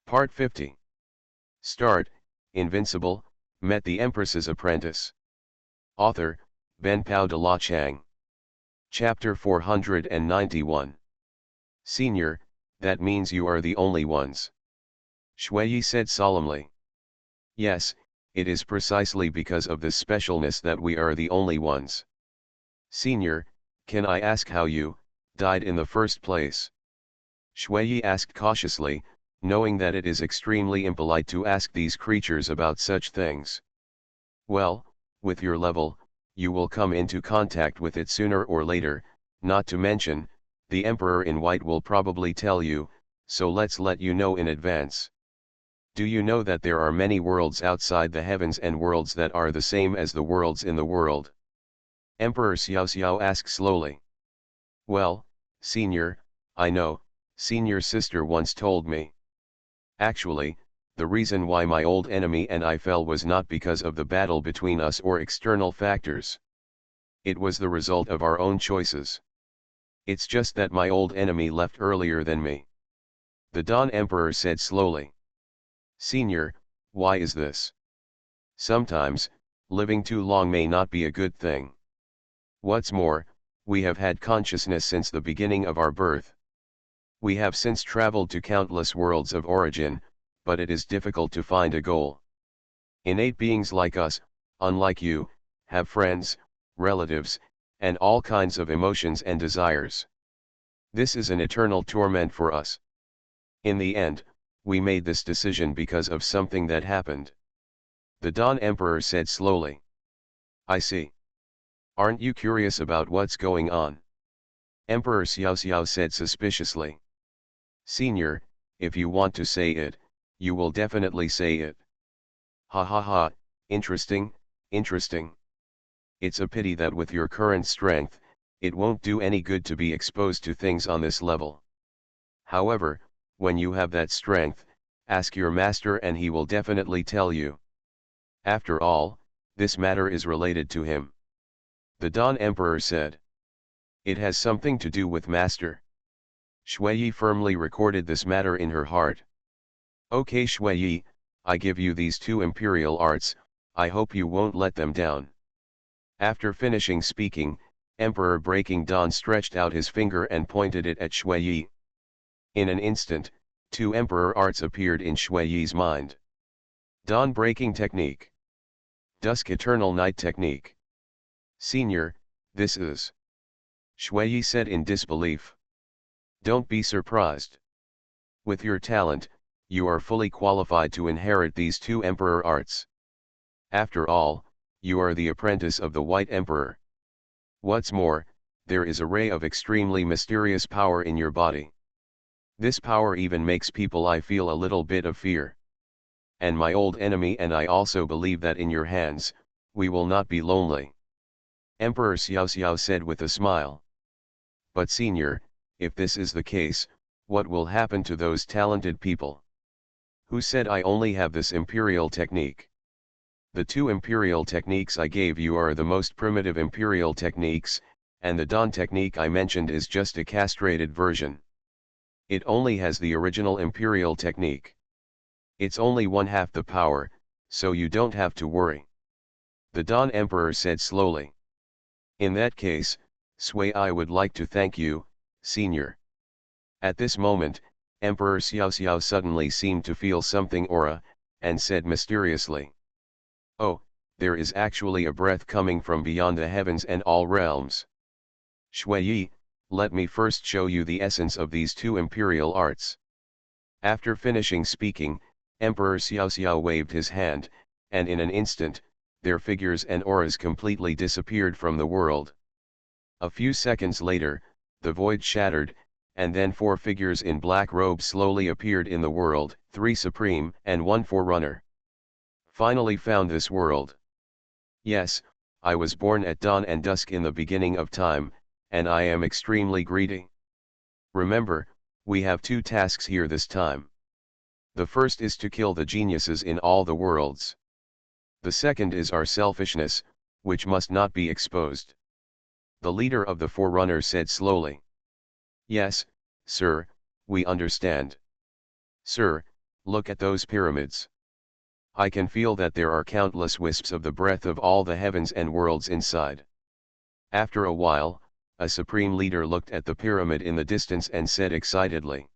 Part 50. Start, Invincible, met the Empress's apprentice. Author, Ben Pao de la Chang. Chapter 491. Senior, that means you are the only ones. Shui said solemnly. Yes, it is precisely because of this specialness that we are the only ones. Senior, can I ask how you died in the first place? Shui asked cautiously, knowing that it is extremely impolite to ask these creatures about such things. Well, with your level, you will come into contact with it sooner or later, not to mention, the Emperor in White will probably tell you, so let's let you know in advance. Do you know that there are many worlds outside the heavens and worlds that are the same as the worlds in the world? Emperor Xiao asked slowly. Well, Senior, I know, Senior's sister once told me. Actually, the reason why my old enemy and I fell was not because of the battle between us or external factors. It was the result of our own choices. It's just that my old enemy left earlier than me. The Dawn Emperor said slowly. Senior, why is this? Sometimes, living too long may not be a good thing. What's more, we have had consciousness since the beginning of our birth. We have since traveled to countless worlds of origin, but it is difficult to find a goal. Innate beings like us, unlike you, have friends, relatives, and all kinds of emotions and desires. This is an eternal torment for us. In the end, we made this decision because of something that happened. The Dawn Emperor said slowly. I see. Aren't you curious about what's going on? Emperor Xiao said suspiciously. Senior, if you want to say it, you will definitely say it. Ha ha ha, interesting, interesting. It's a pity that with your current strength, it won't do any good to be exposed to things on this level. However, when you have that strength, ask your master and he will definitely tell you. After all, this matter is related to him. The Dawn Emperor said. It has something to do with master. Shui firmly recorded this matter in her heart. Okay Shui, I give you these two imperial arts, I hope you won't let them down. After finishing speaking, Emperor Breaking Dawn stretched out his finger and pointed it at Shui. In an instant, two Emperor arts appeared in Shui's mind. Dawn Breaking Technique. Dusk Eternal Night Technique. Senior, this is. Shui said in disbelief. Don't be surprised. With your talent, you are fully qualified to inherit these two Emperor arts. After all, you are the apprentice of the White Emperor. What's more, there is a ray of extremely mysterious power in your body. This power even makes people I feel a little bit of fear. And my old enemy and I also believe that in your hands, we will not be lonely. Emperor Xiao said with a smile. But Senior, if this is the case, what will happen to those talented people? Who said I only have this imperial technique? The two imperial techniques I gave you are the most primitive imperial techniques, and the Dawn technique I mentioned is just a castrated version. It only has the original imperial technique. It's only one half the power, so you don't have to worry. The Dawn Emperor said slowly. In that case, Sui, I would like to thank you, Senior. At this moment, Emperor Xiao suddenly seemed to feel something aura, and said mysteriously. Oh, there is actually a breath coming from beyond the heavens and all realms. Shui, let me first show you the essence of these two imperial arts. After finishing speaking, Emperor Xiao waved his hand, and in an instant, their figures and auras completely disappeared from the world. A few seconds later, the void shattered, and then four figures in black robes slowly appeared in the world, 3 supreme and 1 forerunner. Finally found this world. Yes, I was born at dawn and dusk in the beginning of time, and I am extremely greedy. Remember, we have two tasks here this time. The first is to kill the geniuses in all the worlds. The second is our selfishness, which must not be exposed. The leader of the Forerunner said slowly. Yes, sir, we understand. Sir, Look at those pyramids. I can feel that there are countless wisps of the breath of all the heavens and worlds inside. After a while, a supreme leader looked at the pyramid in the distance and said excitedly,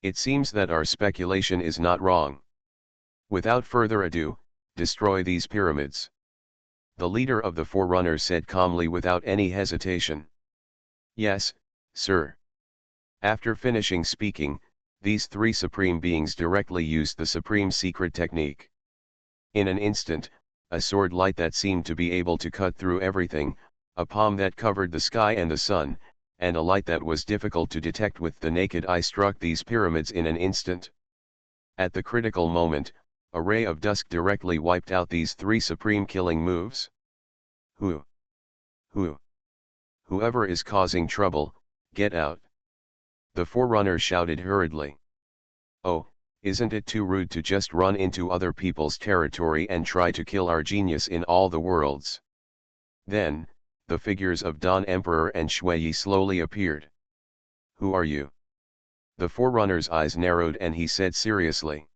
"It seems that our speculation is not wrong. Without further ado, destroy these pyramids." The leader of the Forerunners said calmly without any hesitation, "Yes, sir." After finishing speaking, these three supreme beings directly used the supreme secret technique. In an instant, a sword light that seemed to be able to cut through everything, a palm that covered the sky and the sun, and a light that was difficult to detect with the naked eye struck these pyramids in an instant. At the critical moment, a ray of dusk directly wiped out these three supreme killing moves. Who? Whoever is causing trouble, get out. The Forerunner shouted hurriedly. Oh, isn't it too rude to just run into other people's territory and try to kill our genius in all the worlds? Then, the figures of Dawn Emperor and Shui slowly appeared. Who are you? The Forerunner's eyes narrowed and he said seriously.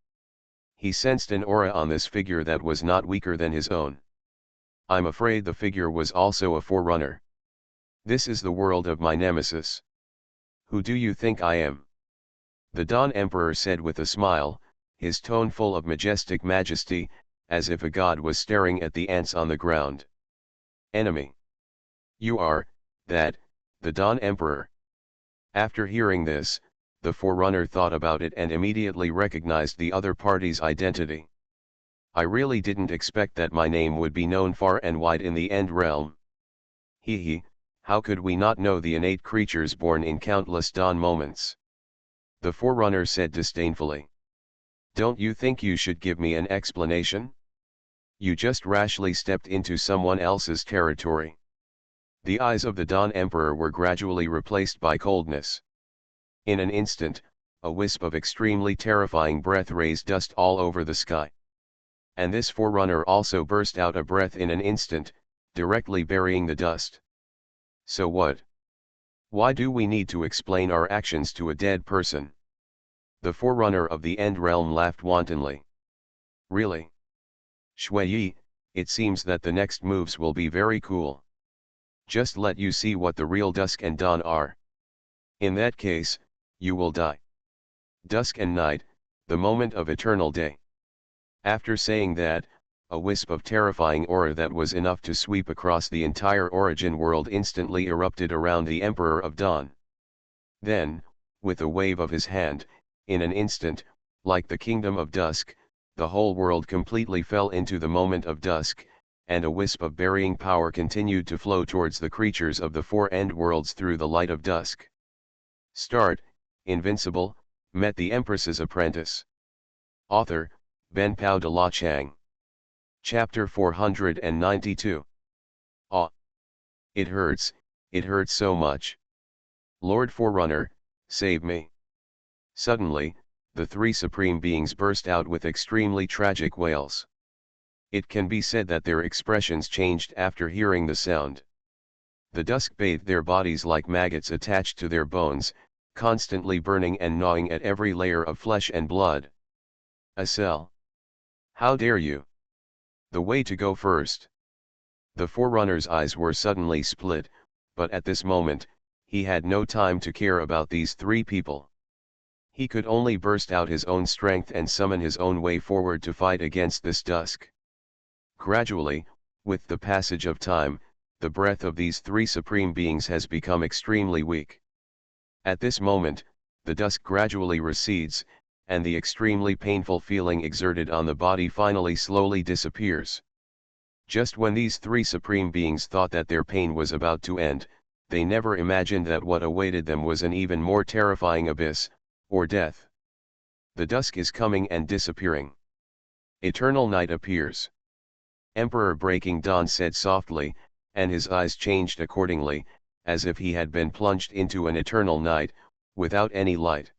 He sensed an aura on this figure that was not weaker than his own. I'm afraid the figure was also a Forerunner. This is the world of my nemesis. Who do you think I am? The Dawn Emperor said with a smile, his tone full of majestic majesty, as if a god was staring at the ants on the ground. Enemy. You are, the Dawn Emperor. After hearing this, the Forerunner thought about it and immediately recognized the other party's identity. I really didn't expect that my name would be known far and wide in the End Realm. He, how could we not know the innate creatures born in countless dawn moments? The Forerunner said disdainfully. Don't you think you should give me an explanation? You just rashly stepped into someone else's territory. The eyes of the Dawn Emperor were gradually replaced by coldness. In an instant, a wisp of extremely terrifying breath raised dust all over the sky. And this Forerunner also burst out a breath in an instant, directly burying the dust. So what? Why do we need to explain our actions to a dead person? The Forerunner of the End Realm laughed wantonly. Really? Shui, it seems that the next moves will be very cool. Just let you see what the real dusk and dawn are. In that case, you will die. Dusk and night, the moment of eternal day. After saying that, a wisp of terrifying aura that was enough to sweep across the entire origin world instantly erupted around the Emperor of Dawn. Then, with a wave of his hand, in an instant, like the Kingdom of Dusk, the whole world completely fell into the moment of dusk, and a wisp of burying power continued to flow towards the creatures of the four end worlds through the light of dusk. Start, Invincible, met the Empress's apprentice. Author, Ben Pao de la Chang. Chapter 492. Ah! It hurts so much. Lord Forerunner, save me. Suddenly, the three supreme beings burst out with extremely tragic wails. It can be said that their expressions changed after hearing the sound. The dusk bathed their bodies like maggots attached to their bones, constantly burning and gnawing at every layer of flesh and blood. Acel! How dare you? The way to go first. The Forerunner's eyes were suddenly split, but at this moment, he had no time to care about these three people. He could only burst out his own strength and summon his own way forward to fight against this dusk. Gradually, with the passage of time, the breath of these three supreme beings has become extremely weak. At this moment, the dusk gradually recedes, and the extremely painful feeling exerted on the body finally slowly disappears. Just when these three supreme beings thought that their pain was about to end, they never imagined that what awaited them was an even more terrifying abyss, or death. The dusk is coming and disappearing. Eternal night appears. Emperor Breaking Dawn said softly, and his eyes changed accordingly, as if he had been plunged into an eternal night, without any light.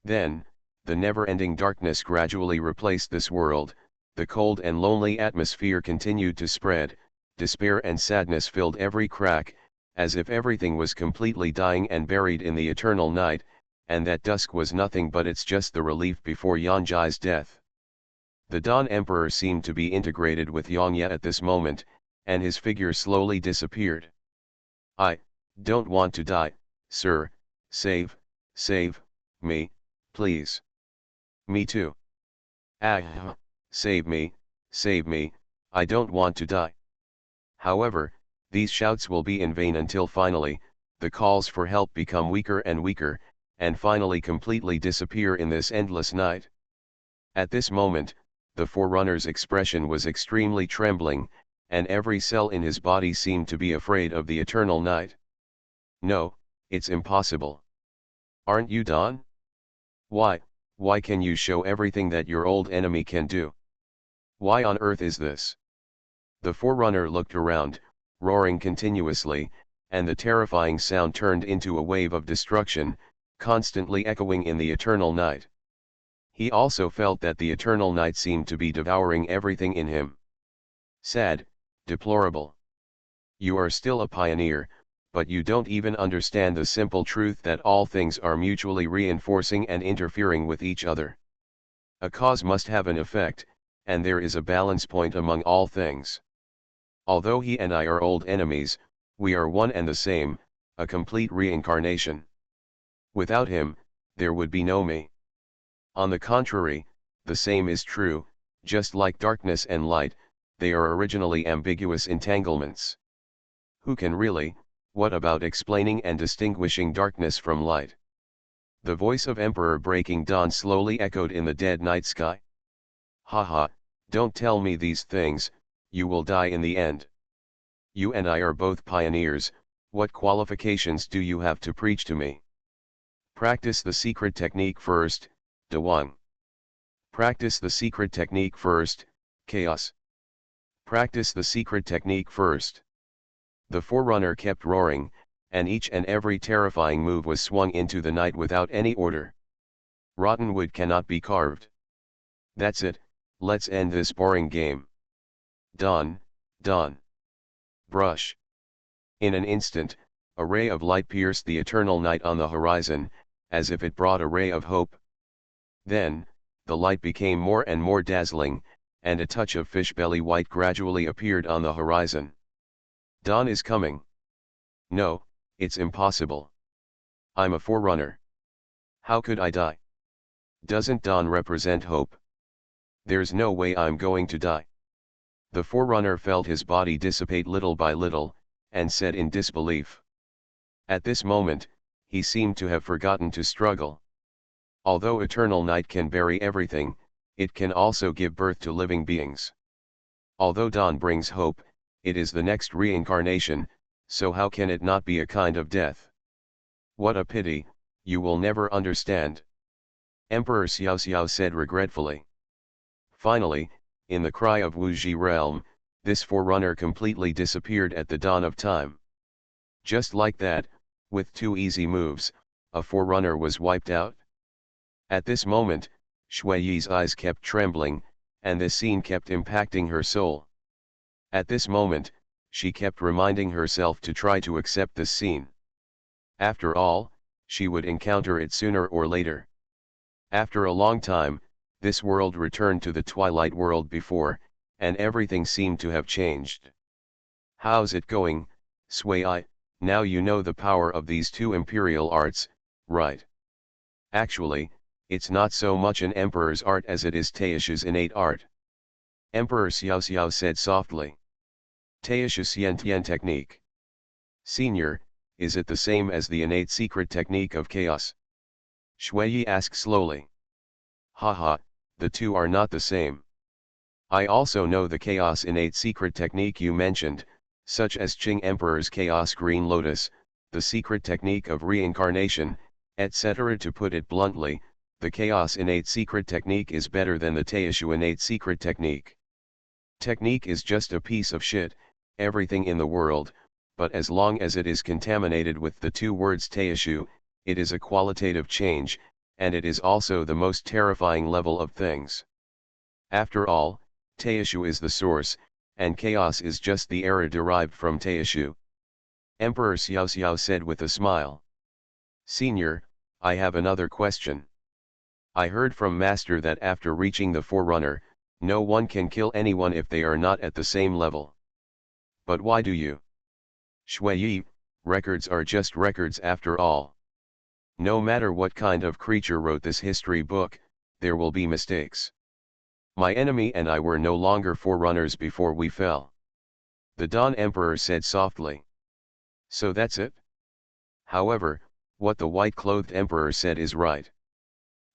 Then, the never-ending darkness gradually replaced this world, the cold and lonely atmosphere continued to spread, despair and sadness filled every crack, as if everything was completely dying and buried in the eternal night, and that dusk was nothing but it's just the relief before Yanji's death. The Dawn Emperor seemed to be integrated with Yangya at this moment, and his figure slowly disappeared. I don't want to die, sir, save me, please. Me too. Ah, save me, I don't want to die. However, these shouts will be in vain until finally, the calls for help become weaker and weaker, and finally completely disappear in this endless night. At this moment, the Forerunner's expression was extremely trembling, and every cell in his body seemed to be afraid of the eternal night. No, it's impossible. Aren't you Dawn? Why can you show everything that your old enemy can do? Why on earth is this? The Forerunner looked around, roaring continuously, and the terrifying sound turned into a wave of destruction, constantly echoing in the eternal night. He also felt that the eternal night seemed to be devouring everything in him. Sad, deplorable. You are still a pioneer, but you don't even understand the simple truth that all things are mutually reinforcing and interfering with each other. A cause must have an effect, and there is a balance point among all things. Although he and I are old enemies, we are one and the same, a complete reincarnation. Without him, there would be no me. On the contrary, the same is true, just like darkness and light, they are originally ambiguous entanglements. Who can really, what about explaining and distinguishing darkness from light? The voice of Emperor Breaking Dawn slowly echoed in the dead night sky. Haha, don't tell me these things, you will die in the end. You and I are both pioneers, what qualifications do you have to preach to me? Practice the secret technique first, Dawang. Practice the secret technique first, Chaos. Practice the secret technique first. The Forerunner kept roaring, and each and every terrifying move was swung into the night without any order. Rotten wood cannot be carved. That's it, let's end this boring game. Dawn. Brush. In an instant, a ray of light pierced the eternal night on the horizon, as if it brought a ray of hope. Then, the light became more and more dazzling, and a touch of fish-belly white gradually appeared on the horizon. Dawn is coming. No, it's impossible. I'm a Forerunner. How could I die? Doesn't dawn represent hope? There's no way I'm going to die. The Forerunner felt his body dissipate little by little, and said in disbelief. At this moment, he seemed to have forgotten to struggle. Although eternal night can bury everything, it can also give birth to living beings. Although dawn brings hope, it is the next reincarnation, so how can it not be a kind of death? What a pity, you will never understand. Emperor Xiao said regretfully. Finally, in the cry of Wuji realm, this Forerunner completely disappeared at the dawn of time. Just like that, with 2 easy moves, a Forerunner was wiped out. At this moment, Shuiyi's eyes kept trembling, and this scene kept impacting her soul. At this moment, she kept reminding herself to try to accept this scene. After all, she would encounter it sooner or later. After a long time, this world returned to the twilight world before, and everything seemed to have changed. How's it going, Sui? Now you know the power of these 2 imperial arts, right? Actually, it's not so much an emperor's art as it is Taishu's innate art. Emperor Xiao said softly. Taishu Xiantian technique. Senior, is it the same as the innate secret technique of chaos? Shuiyi asked slowly. Haha, the 2 are not the same. I also know the chaos innate secret technique you mentioned, such as Qing Emperor's Chaos Green Lotus, the secret technique of reincarnation, etc. To put it bluntly, the chaos innate secret technique is better than the Taishu innate secret technique. Technique is just a piece of shit, everything in the world, but as long as it is contaminated with the 2 words Taishu, it is a qualitative change, and it is also the most terrifying level of things. After all, Taishu is the source, and chaos is just the error derived from Taishu. Emperor Xiao said with a smile. Senior, I have another question. I heard from Master that after reaching the Forerunner, no one can kill anyone if they are not at the same level. But why do you? Shui, records are just records after all. No matter what kind of creature wrote this history book, there will be mistakes. My enemy and I were no longer Forerunners before we fell. The Dawn Emperor said softly. So that's it? However, what the white-clothed Emperor said is right.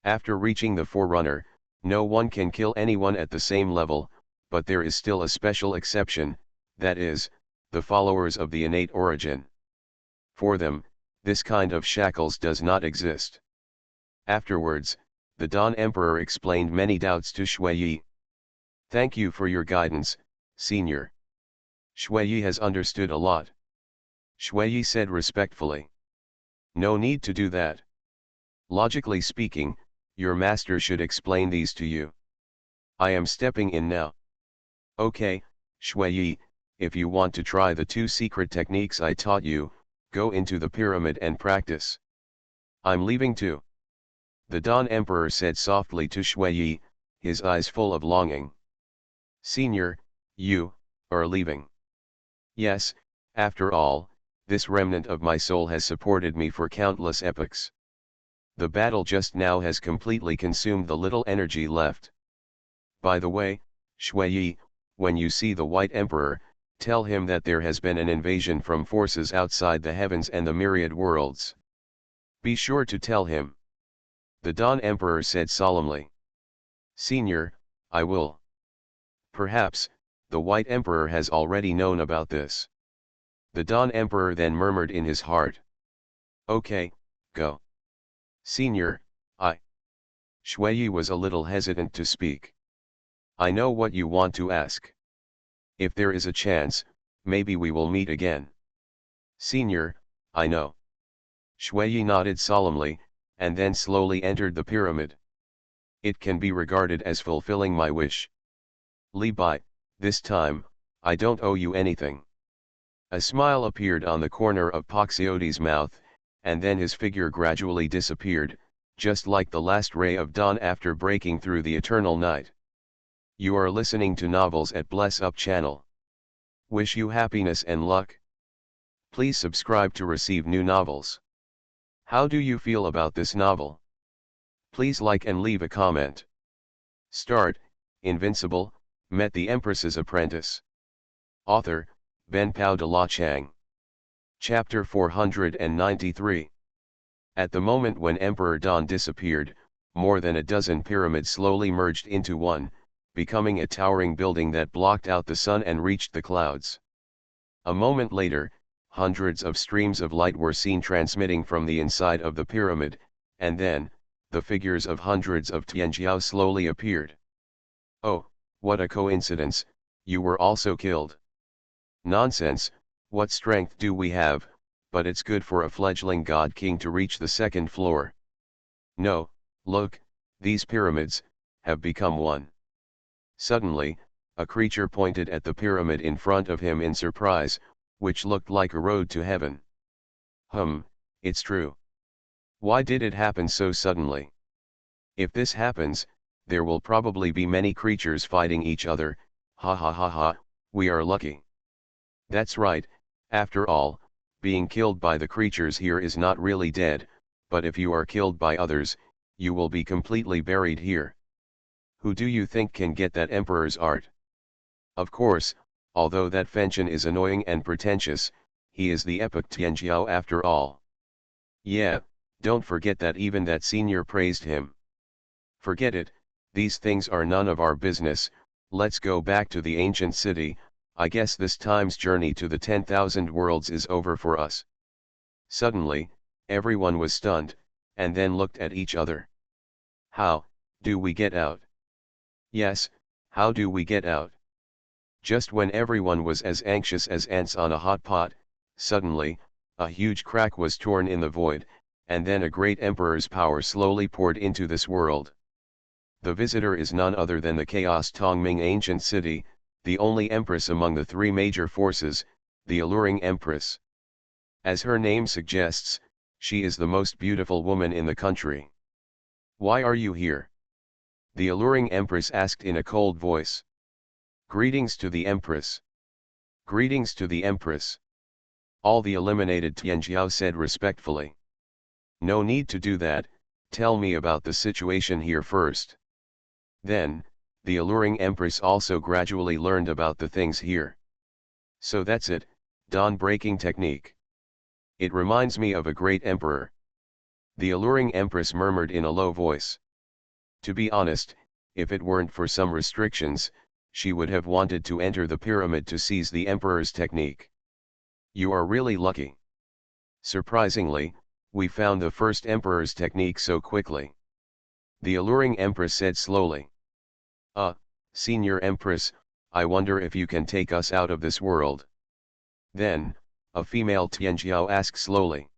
After reaching the Forerunner, no one can kill anyone at the same level, but there is still a special exception, that is, the followers of the innate origin. For them, this kind of shackles does not exist. Afterwards, the Dawn Emperor explained many doubts to Shui. Thank you for your guidance, Senior. Shui has understood a lot. Shui said respectfully. No need to do that. Logically speaking, your master should explain these to you. I am stepping in now. Okay, Shui, if you want to try the 2 secret techniques I taught you, go into the pyramid and practice. I'm leaving too. The Dawn Emperor said softly to Shui, his eyes full of longing. Senior, you are leaving. Yes, after all, this remnant of my soul has supported me for countless epochs. The battle just now has completely consumed the little energy left. By the way, Shui, when you see the White Emperor, tell him that there has been an invasion from forces outside the heavens and the myriad worlds. Be sure to tell him. The Dawn Emperor said solemnly. Senior, I will. Perhaps, the White Emperor has already known about this. The Dawn Emperor then murmured in his heart. Okay, go. Senior, Shui was a little hesitant to speak. I know what you want to ask. If there is a chance, maybe we will meet again. Senior, I know. Shui nodded solemnly, and then slowly entered the pyramid. It can be regarded as fulfilling my wish. Li Bai, this time, I don't owe you anything. A smile appeared on the corner of Poxiote's mouth, and then his figure gradually disappeared, just like the last ray of dawn after breaking through the eternal night. You are listening to Novels at Bless Up channel. Wish you happiness and luck. Please subscribe to receive new novels. How do you feel about this novel? Please like and leave a comment. Start, Invincible, met the Empress's apprentice. Author, Ben Pao de la Chang. Chapter 493. At the moment when Emperor Dawn disappeared, more than a dozen pyramids slowly merged into one, becoming a towering building that blocked out the sun and reached the clouds. A moment later, hundreds of streams of light were seen transmitting from the inside of the pyramid, and then, the figures of hundreds of Tianjiao slowly appeared. Oh, what a coincidence, you were also killed. Nonsense, what strength do we have, but it's good for a fledgling god king to reach the second floor. No, look, these pyramids have become one. Suddenly, a creature pointed at the pyramid in front of him in surprise, which looked like a road to heaven. It's true. Why did it happen so suddenly? If this happens, there will probably be many creatures fighting each other, ha ha ha ha, we are lucky. That's right, after all, being killed by the creatures here is not really dead, but if you are killed by others, you will be completely buried here. Who do you think can get that emperor's art? Of course, although that Fenchen is annoying and pretentious, he is the epic Tianjiao after all. Yeah, don't forget that even that senior praised him. Forget it, these things are none of our business, let's go back to the ancient city. I guess this time's journey to the 10,000 worlds is over for us. Suddenly, everyone was stunned, and then looked at each other. How do we get out? Yes, how do we get out? Just when everyone was as anxious as ants on a hot pot, suddenly, a huge crack was torn in the void, and then a great emperor's power slowly poured into this world. The visitor is none other than the Chaos Tongming ancient city, the only empress among the 3 major forces, the alluring empress. As her name suggests, She is the most beautiful woman in the country. Why are you here? The alluring empress asked in a cold voice. Greetings to the empress. Greetings to the empress. All the eliminated Tianjiao said respectfully. No need to do that, tell me about the situation here first. Then, the alluring empress also gradually learned about the things here. So that's it, dawn-breaking technique. It reminds me of a great emperor. The alluring empress murmured in a low voice. To be honest, if it weren't for some restrictions, she would have wanted to enter the pyramid to seize the emperor's technique. You are really lucky. Surprisingly, we found the first emperor's technique so quickly. The alluring empress said slowly. Senior empress, I wonder if you can take us out of this world. Then, a female Tianjiao asked slowly.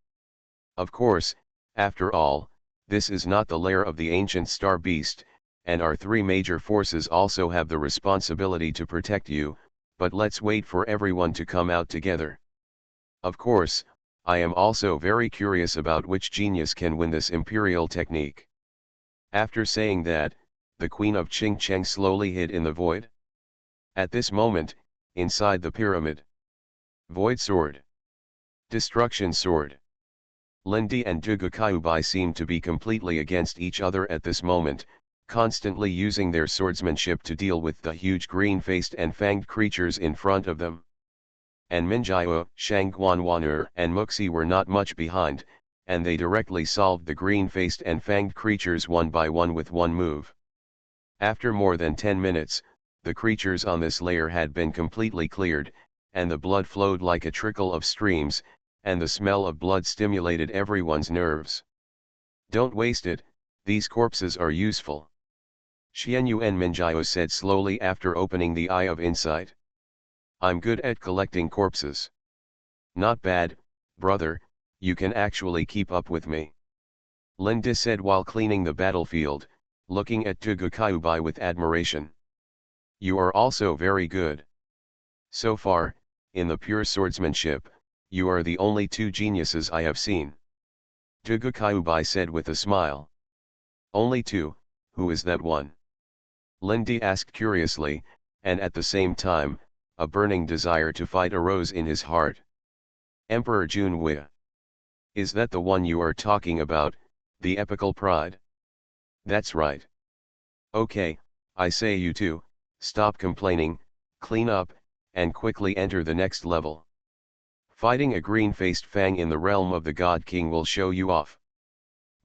Of course, after all, this is not the lair of the ancient star beast, and our three major forces also have the responsibility to protect you, but let's wait for everyone to come out together. Of course, I am also very curious about which genius can win this imperial technique. After saying that, the Queen of Qingcheng slowly hid in the void. At this moment, inside the pyramid. Void Sword. Destruction Sword. Lindi and Dugukaiubai seemed to be completely against each other at this moment, constantly using their swordsmanship to deal with the huge green-faced and fanged creatures in front of them. And Minjiao, Xuanhuan, and Muxi were not much behind, and they directly solved the green-faced and fanged creatures one by one with one move. After more than 10 minutes, the creatures on this layer had been completely cleared, and the blood flowed like a trickle of streams, and the smell of blood stimulated everyone's nerves. Don't waste it, these corpses are useful. Xuanhuan Minjiao said slowly after opening the Eye of Insight. I'm good at collecting corpses. Not bad, brother, you can actually keep up with me. Linda said while cleaning the battlefield, looking at Dugukaiubai with admiration. You are also very good. So far, in the pure swordsmanship, you are the only two geniuses I have seen. Dugukaiubai said with a smile. Only two, who is that one? Lindy asked curiously, and at the same time, a burning desire to fight arose in his heart. Emperor Xuanhuan. Is that the one you are talking about, the epical pride? That's right. Okay, I say you two, stop complaining, clean up, and quickly enter the next level. Fighting a green-faced fang in the realm of the God King will show you off.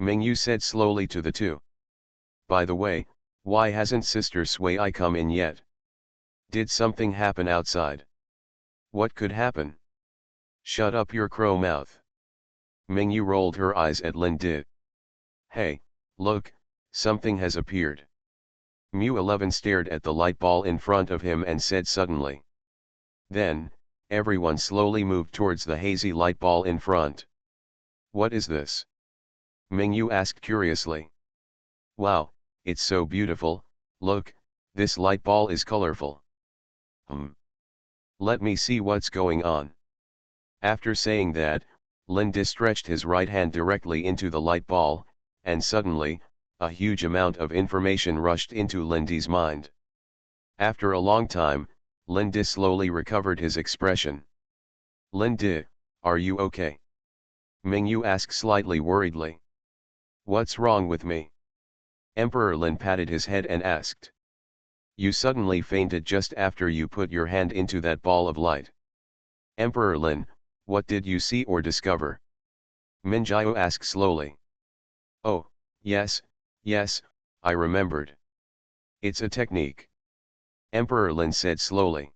Mingyu said slowly to the two. By the way, why hasn't Sister Sui come in yet? Did something happen outside? What could happen? Shut up your crow mouth. Mingyu rolled her eyes at Lin Di. Hey, look, something has appeared. Mu-11 stared at the light ball in front of him and said suddenly. Then, everyone slowly moved towards the hazy light ball in front. What is this? Mingyu asked curiously. Wow, it's so beautiful, look, this light ball is colorful. Let me see what's going on. After saying that, Lindy stretched his right hand directly into the light ball, and suddenly, a huge amount of information rushed into Lindy's mind. After a long time, Lindy slowly recovered his expression. Lindy, are you okay? Mingyu asked slightly worriedly. What's wrong with me? Emperor Lin patted his head and asked. You suddenly fainted just after you put your hand into that ball of light. Emperor Lin, what did you see or discover? Minjiao asked slowly. Oh, yes, I remembered. It's a technique. Emperor Lin said slowly.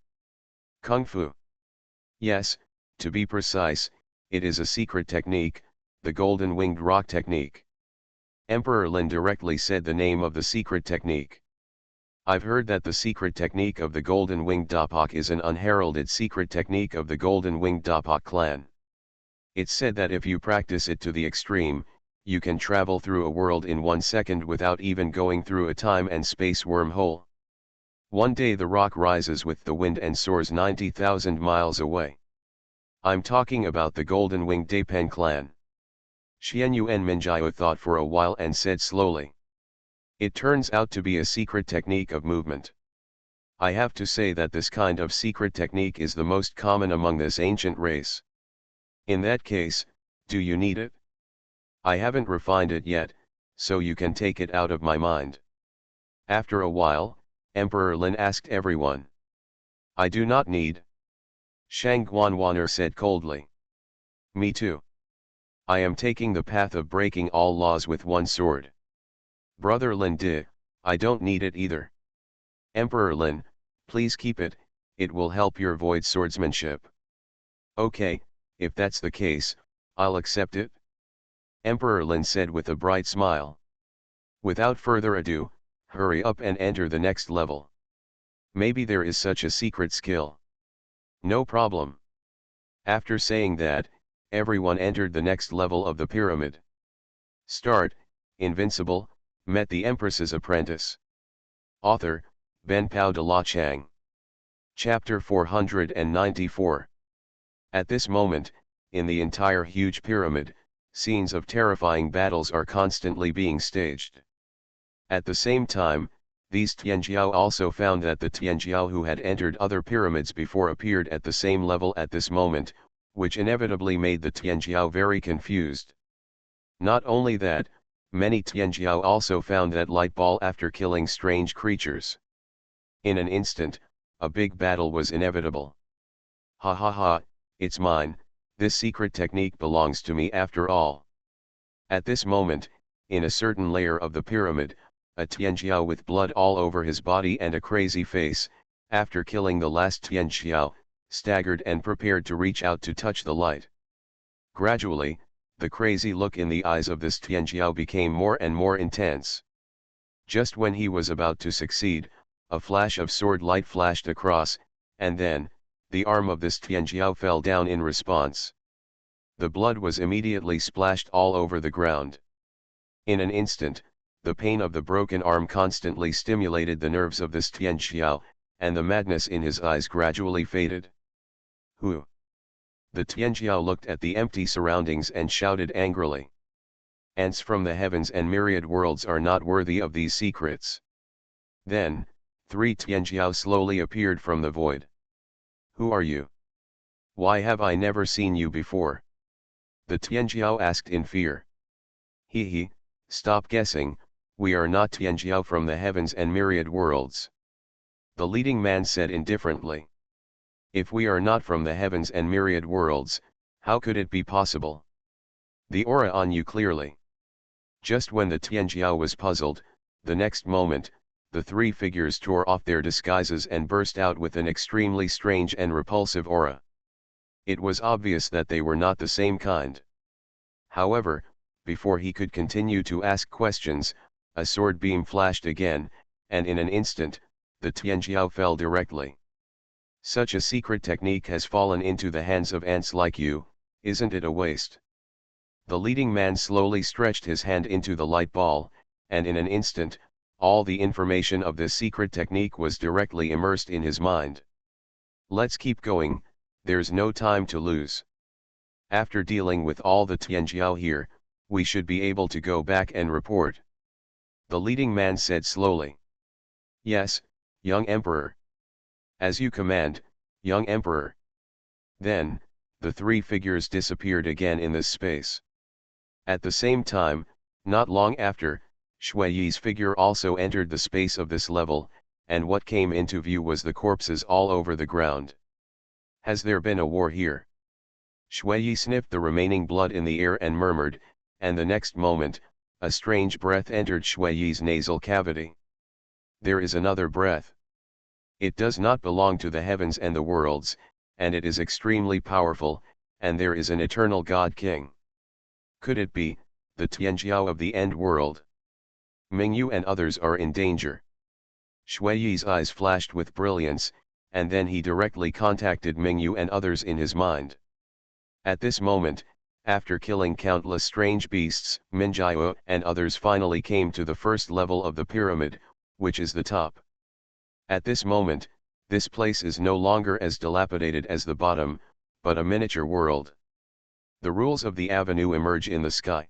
Kung Fu. Yes, to be precise, it is a secret technique, the Golden Winged Rock technique. Emperor Lin directly said the name of the secret technique. I've heard that the secret technique of the Golden Winged Dapak is an unheralded secret technique of the Golden Winged Dapak clan. It's said that if you practice it to the extreme, you can travel through a world in 1 second without even going through a time and space wormhole. One day the rock rises with the wind and soars 90,000 miles away. I'm talking about the Golden Winged Dapen clan. Xuanhuan Minjiao thought for a while and said slowly. It turns out to be a secret technique of movement. I have to say that this kind of secret technique is the most common among this ancient race. In that case, do you need it? I haven't refined it yet, so you can take it out of my mind. After a while, Emperor Lin asked everyone. I do not need. Xuanhuan said coldly. Me too. I am taking the path of breaking all laws with one sword. Brother Lin I don't need it either. Emperor Lin, please keep it, it will help your void swordsmanship. Okay, if that's the case, I'll accept it. Emperor Lin said with a bright smile. Without further ado, hurry up and enter the next level. Maybe there is such a secret skill. No problem. After saying that, everyone entered the next level of the pyramid. Start, Invincible, met the Empress's apprentice. Author, Ben Pao de la Chang. Chapter 494. At this moment, in the entire huge pyramid, scenes of terrifying battles are constantly being staged. At the same time, these Tianjiao also found that the Tianjiao who had entered other pyramids before appeared at the same level at this moment, which inevitably made the Tianjiao very confused. Not only that, many Tianjiao also found that light ball after killing strange creatures. In an instant, a big battle was inevitable. Ha ha ha, it's mine, this secret technique belongs to me after all. At this moment, in a certain layer of the pyramid, a Tianjiao with blood all over his body and a crazy face, after killing the last Tianjiao, staggered and prepared to reach out to touch the light. Gradually, the crazy look in the eyes of this Tianjiao became more and more intense. Just when he was about to succeed, a flash of sword light flashed across, and then, the arm of this Tianjiao fell down in response. The blood was immediately splashed all over the ground. In an instant, the pain of the broken arm constantly stimulated the nerves of this Tianjiao, and the madness in his eyes gradually faded. Who? The Tianjiao looked at the empty surroundings and shouted angrily. Ants from the heavens and myriad worlds are not worthy of these secrets. Then, 3 Tianjiao slowly appeared from the void. Who are you? Why have I never seen you before? The Tianjiao asked in fear. He, stop guessing, we are not Tianjiao from the heavens and myriad worlds. The leading man said indifferently. If we are not from the heavens and myriad worlds, how could it be possible? The aura on you clearly. Just when the Tianjiao was puzzled, the next moment, the 3 figures tore off their disguises and burst out with an extremely strange and repulsive aura. It was obvious that they were not the same kind. However, before he could continue to ask questions, a sword beam flashed again, and in an instant, the Tianjiao fell directly. Such a secret technique has fallen into the hands of ants like you, isn't it a waste? The leading man slowly stretched his hand into the light ball, and in an instant, all the information of this secret technique was directly immersed in his mind. Let's keep going, there's no time to lose. After dealing with all the Tianjiao here, we should be able to go back and report. The leading man said slowly. Yes, young emperor. As you command, young emperor. Then, the 3 figures disappeared again in this space. At the same time, not long after, Shuiyi's figure also entered the space of this level, and what came into view was the corpses all over the ground. Has there been a war here? Shuiyi sniffed the remaining blood in the air and murmured, and the next moment, a strange breath entered Shuiyi's nasal cavity. There is another breath. It does not belong to the heavens and the worlds, and it is extremely powerful, and there is an eternal God King. Could it be, the Tianjiao of the end world? Mingyu and others are in danger. Shuiyi's eyes flashed with brilliance, and then he directly contacted Mingyu and others in his mind. At this moment, after killing countless strange beasts, Minjiao and others finally came to the first level of the pyramid, which is the top. At this moment, this place is no longer as dilapidated as the bottom, but a miniature world. The rules of the avenue emerge in the sky.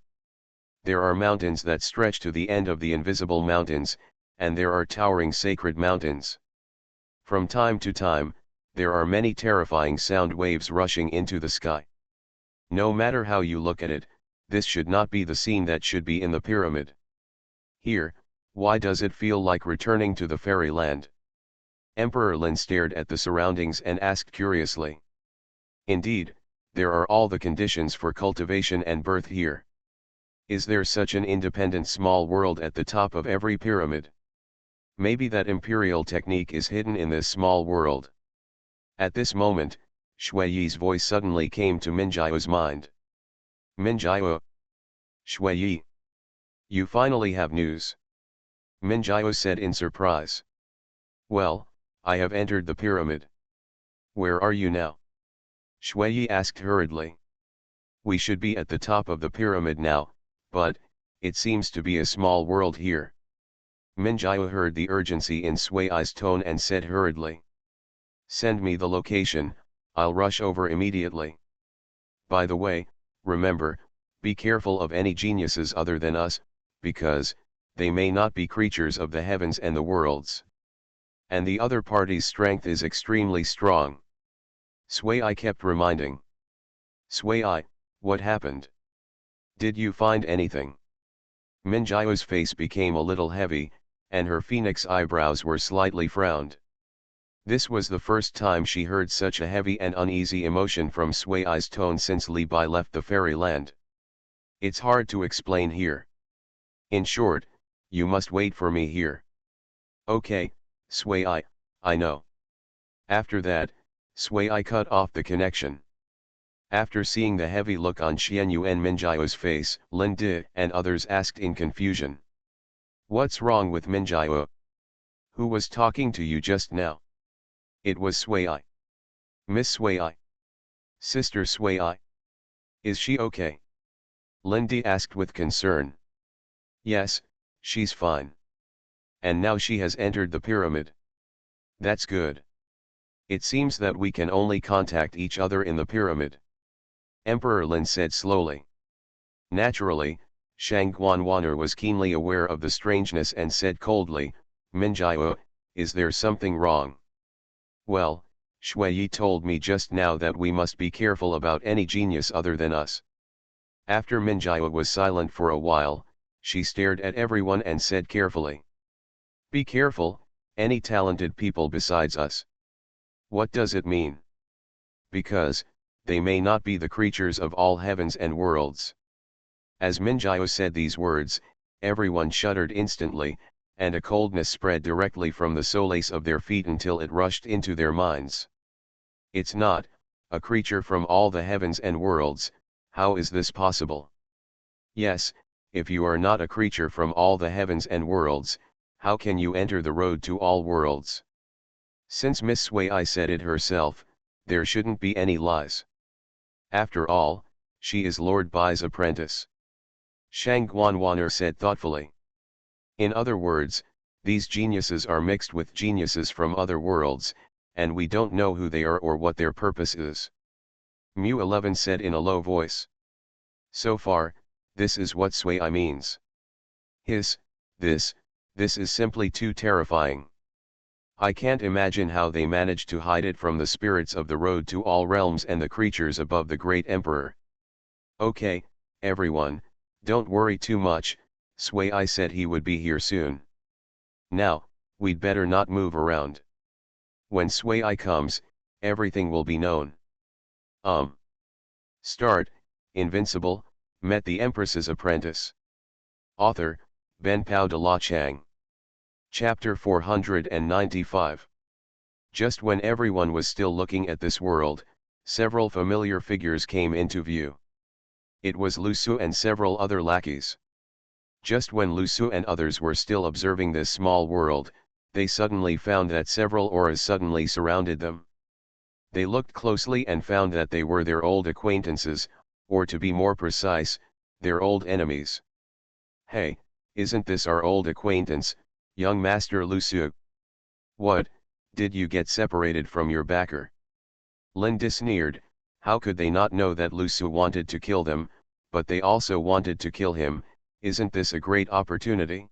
There are mountains that stretch to the end of the invisible mountains, and there are towering sacred mountains. From time to time, there are many terrifying sound waves rushing into the sky. No matter how you look at it, this should not be the scene that should be in the pyramid. Here, why does it feel like returning to the fairyland? Emperor Lin stared at the surroundings and asked curiously. Indeed, there are all the conditions for cultivation and birth here. Is there such an independent small world at the top of every pyramid? Maybe that imperial technique is hidden in this small world. At this moment, Shuiyi's voice suddenly came to Minjiao's mind. Minjiao. Shuiyi. You finally have news. Minjiao said in surprise. Well, I have entered the pyramid. Where are you now? Shuiyi asked hurriedly. We should be at the top of the pyramid now, but, it seems to be a small world here. Minjiao heard the urgency in Shuiyi's tone and said hurriedly. Send me the location, I'll rush over immediately. By the way, remember, be careful of any geniuses other than us, because, they may not be creatures of the heavens and the worlds. And the other party's strength is extremely strong. Shuiyi kept reminding. Shuiyi, what happened? Did you find anything? Minjiao's face became a little heavy, and her phoenix eyebrows were slightly frowned. This was the first time she heard such a heavy and uneasy emotion from Shuiyi's tone since Li Bai left the fairyland. It's hard to explain here. In short, you must wait for me here. Okay, Shuiyi, I know. After that, Shuiyi cut off the connection. After seeing the heavy look on Xuanhuan and Minjiao's face, Lin Di and others asked in confusion. What's wrong with Minjiao? Who was talking to you just now? It was Shuiyi. Miss Shuiyi. Sister Shuiyi. Is she okay? Lin Di asked with concern. Yes, she's fine. And now she has entered the pyramid. That's good. It seems that we can only contact each other in the pyramid. Emperor Lin said slowly. Naturally, Xuanhuan was keenly aware of the strangeness and said coldly, Minjiao, is there something wrong? Well, Shuiyi told me just now that we must be careful about any genius other than us. After Minjiao was silent for a while, she stared at everyone and said carefully. Be careful, any talented people besides us. What does it mean? Because, they may not be the creatures of all heavens and worlds. As Minjiao said these words, everyone shuddered instantly, and a coldness spread directly from the soles of their feet until it rushed into their minds. It's not, a creature from all the heavens and worlds, how is this possible? Yes, if you are not a creature from all the heavens and worlds, how can you enter the road to all worlds? Since Miss Shuiyi said it herself, there shouldn't be any lies. After all, she is Lord Bai's apprentice. Xuanhuan said thoughtfully. In other words, these geniuses are mixed with geniuses from other worlds, and we don't know who they are or what their purpose is. Mu11 said in a low voice. So far, this is what Shuiyi means. This is simply too terrifying. I can't imagine how they managed to hide it from the spirits of the road to all realms and the creatures above the great emperor. Okay, everyone, don't worry too much, Shuiyi said he would be here soon. Now, we'd better not move around. When Shuiyi comes, everything will be known. Start, Invincible, met the Empress's apprentice. Author, Benpao de la Chang. Chapter 495. Just when everyone was still looking at this world, several familiar figures came into view. It was Lu Su and several other lackeys. Just when Lu Su and others were still observing this small world, they suddenly found that several auras suddenly surrounded them. They looked closely and found that they were their old acquaintances, or to be more precise, their old enemies. Hey, isn't this our old acquaintance, young Master Lu Su? What, did you get separated from your backer? Lin Di sneered, How could they not know that Lu Su wanted to kill them, but they also wanted to kill him? Isn't this a great opportunity?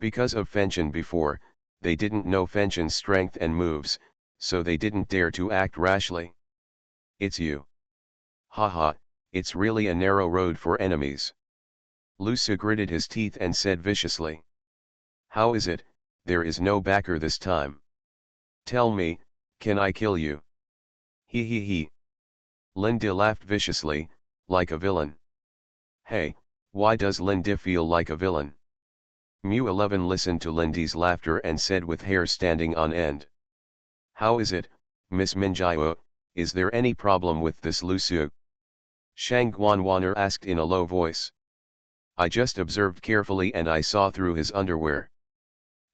Because of Fenchen before, they didn't know Fenchen's strength and moves, so they didn't dare to act rashly. It's you. Haha, it's really a narrow road for enemies. Lu Su gritted his teeth and said viciously. How is it, there is no backer this time? Tell me, can I kill you? He he he. Linda laughed viciously, like a villain. Hey, why does Linda feel like a villain? Mu11 listened to Lindy's laughter and said with hair standing on end. How is it, Miss Minjiao, is there any problem with this Lu Su? Xuanhuan asked in a low voice. I just observed carefully and I saw through his underwear.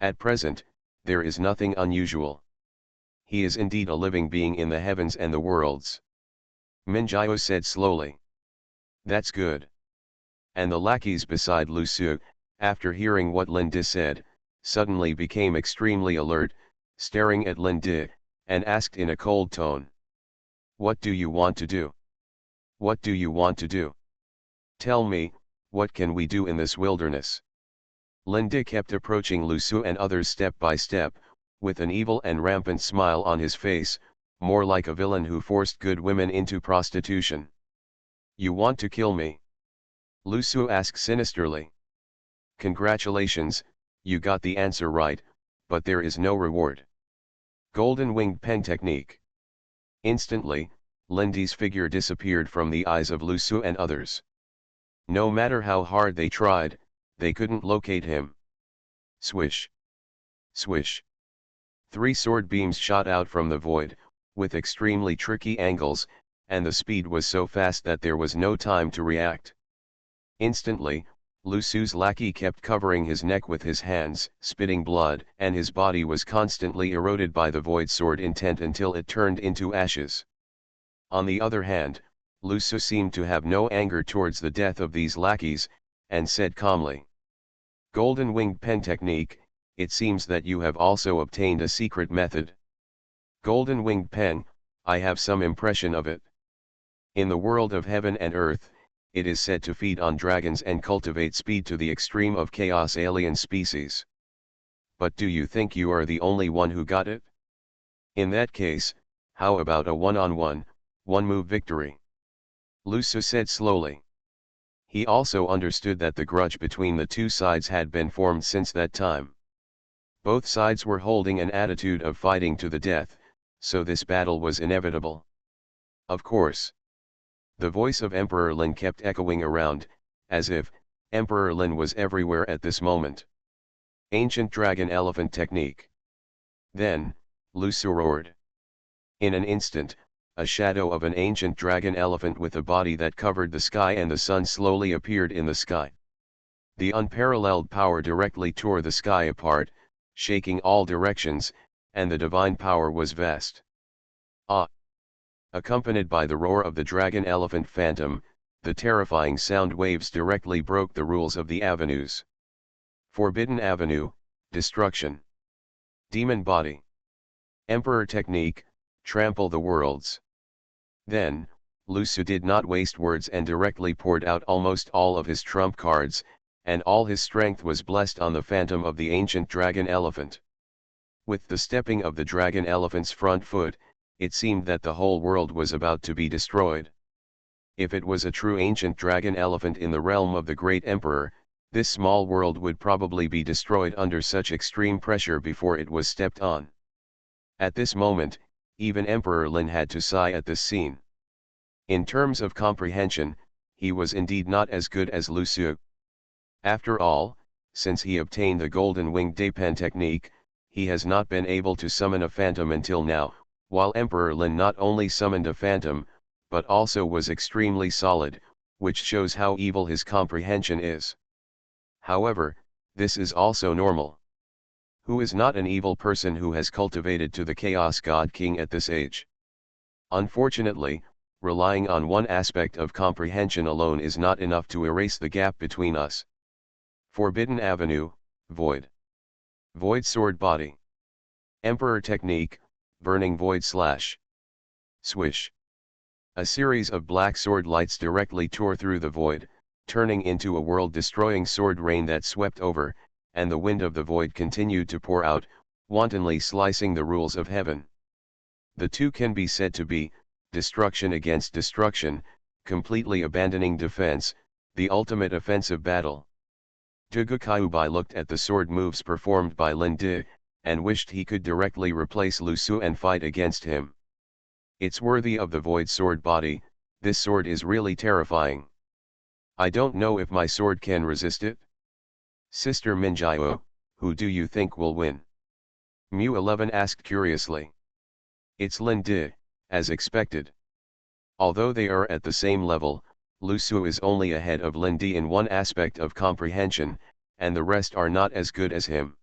At present, there is nothing unusual. He is indeed a living being in the heavens and the worlds. Minjiao said slowly. That's good. And the lackeys beside Lu Su, after hearing what Linda said, suddenly became extremely alert, staring at Linda, and asked in a cold tone. What do you want to do? What do you want to do? Tell me, what can we do in this wilderness? Linda kept approaching Lu Su and others step by step, with an evil and rampant smile on his face, more like a villain who forced good women into prostitution. You want to kill me? Lu Su asked sinisterly. Congratulations, you got the answer right, but there is no reward. Golden Winged Pen Technique. Instantly, Lindy's figure disappeared from the eyes of Lu Su and others. No matter how hard they tried, they couldn't locate him. Swish. Swish. 3 sword beams shot out from the void, with extremely tricky angles, and the speed was so fast that there was no time to react. Instantly, Lu Su's lackey kept covering his neck with his hands, spitting blood, and his body was constantly eroded by the void sword intent until it turned into ashes. On the other hand, Lu Su seemed to have no anger towards the death of these lackeys, and said calmly. Golden Winged Pen Technique, it seems that you have also obtained a secret method. Golden Winged Pen, I have some impression of it. In the world of heaven and earth, it is said to feed on dragons and cultivate speed to the extreme of chaos alien species. But do you think you are the only one who got it? In that case, how about a one-on-one, one-move victory? Lu Su said slowly. He also understood that the grudge between the two sides had been formed since that time. Both sides were holding an attitude of fighting to the death, so this battle was inevitable. Of course. The voice of Emperor Lin kept echoing around, as if Emperor Lin was everywhere at this moment. Ancient Dragon Elephant Technique. Then, Lu Su roared. In an instant, a shadow of an ancient dragon elephant with a body that covered the sky and the sun slowly appeared in the sky. The unparalleled power directly tore the sky apart, shaking all directions, and the divine power was vast. Ah! Accompanied by the roar of the dragon elephant phantom, the terrifying sound waves directly broke the rules of the avenues. Forbidden Avenue, Destruction. Demon Body. Emperor Technique, Trample the Worlds. Then, Lu Su did not waste words and directly poured out almost all of his trump cards, and all his strength was blessed on the phantom of the ancient dragon elephant. With the stepping of the dragon elephant's front foot, it seemed that the whole world was about to be destroyed. If it was a true ancient dragon elephant in the realm of the great emperor, this small world would probably be destroyed under such extreme pressure before it was stepped on. At this moment, even Emperor Lin had to sigh at this scene. In terms of comprehension, he was indeed not as good as Lu Su. After all, since he obtained the Golden Winged Pen technique, he has not been able to summon a phantom until now, while Emperor Lin not only summoned a phantom, but also was extremely solid, which shows how evil his comprehension is. However, this is also normal. Who is not an evil person who has cultivated to the Chaos God King at this age? Unfortunately, relying on one aspect of comprehension alone is not enough to erase the gap between us. Forbidden Avenue, Void. Void Sword Body. Emperor Technique, Burning Void Slash. Swish. A series of black sword lights directly tore through the void, turning into a world-destroying sword rain that swept over, and the wind of the void continued to pour out, wantonly slicing the rules of heaven. The two can be said to be, destruction against destruction, completely abandoning defense, the ultimate offensive battle. Dugu Kyubi looked at the sword moves performed by Lin Di, and wished he could directly replace Lu Su and fight against him. It's worthy of the void sword body, this sword is really terrifying. I don't know if my sword can resist it. Sister Minjiao, who do you think will win? Mu11 asked curiously. It's Lin Di, as expected. Although they are at the same level, Lu Su is only ahead of Lin Di in one aspect of comprehension, and the rest are not as good as him.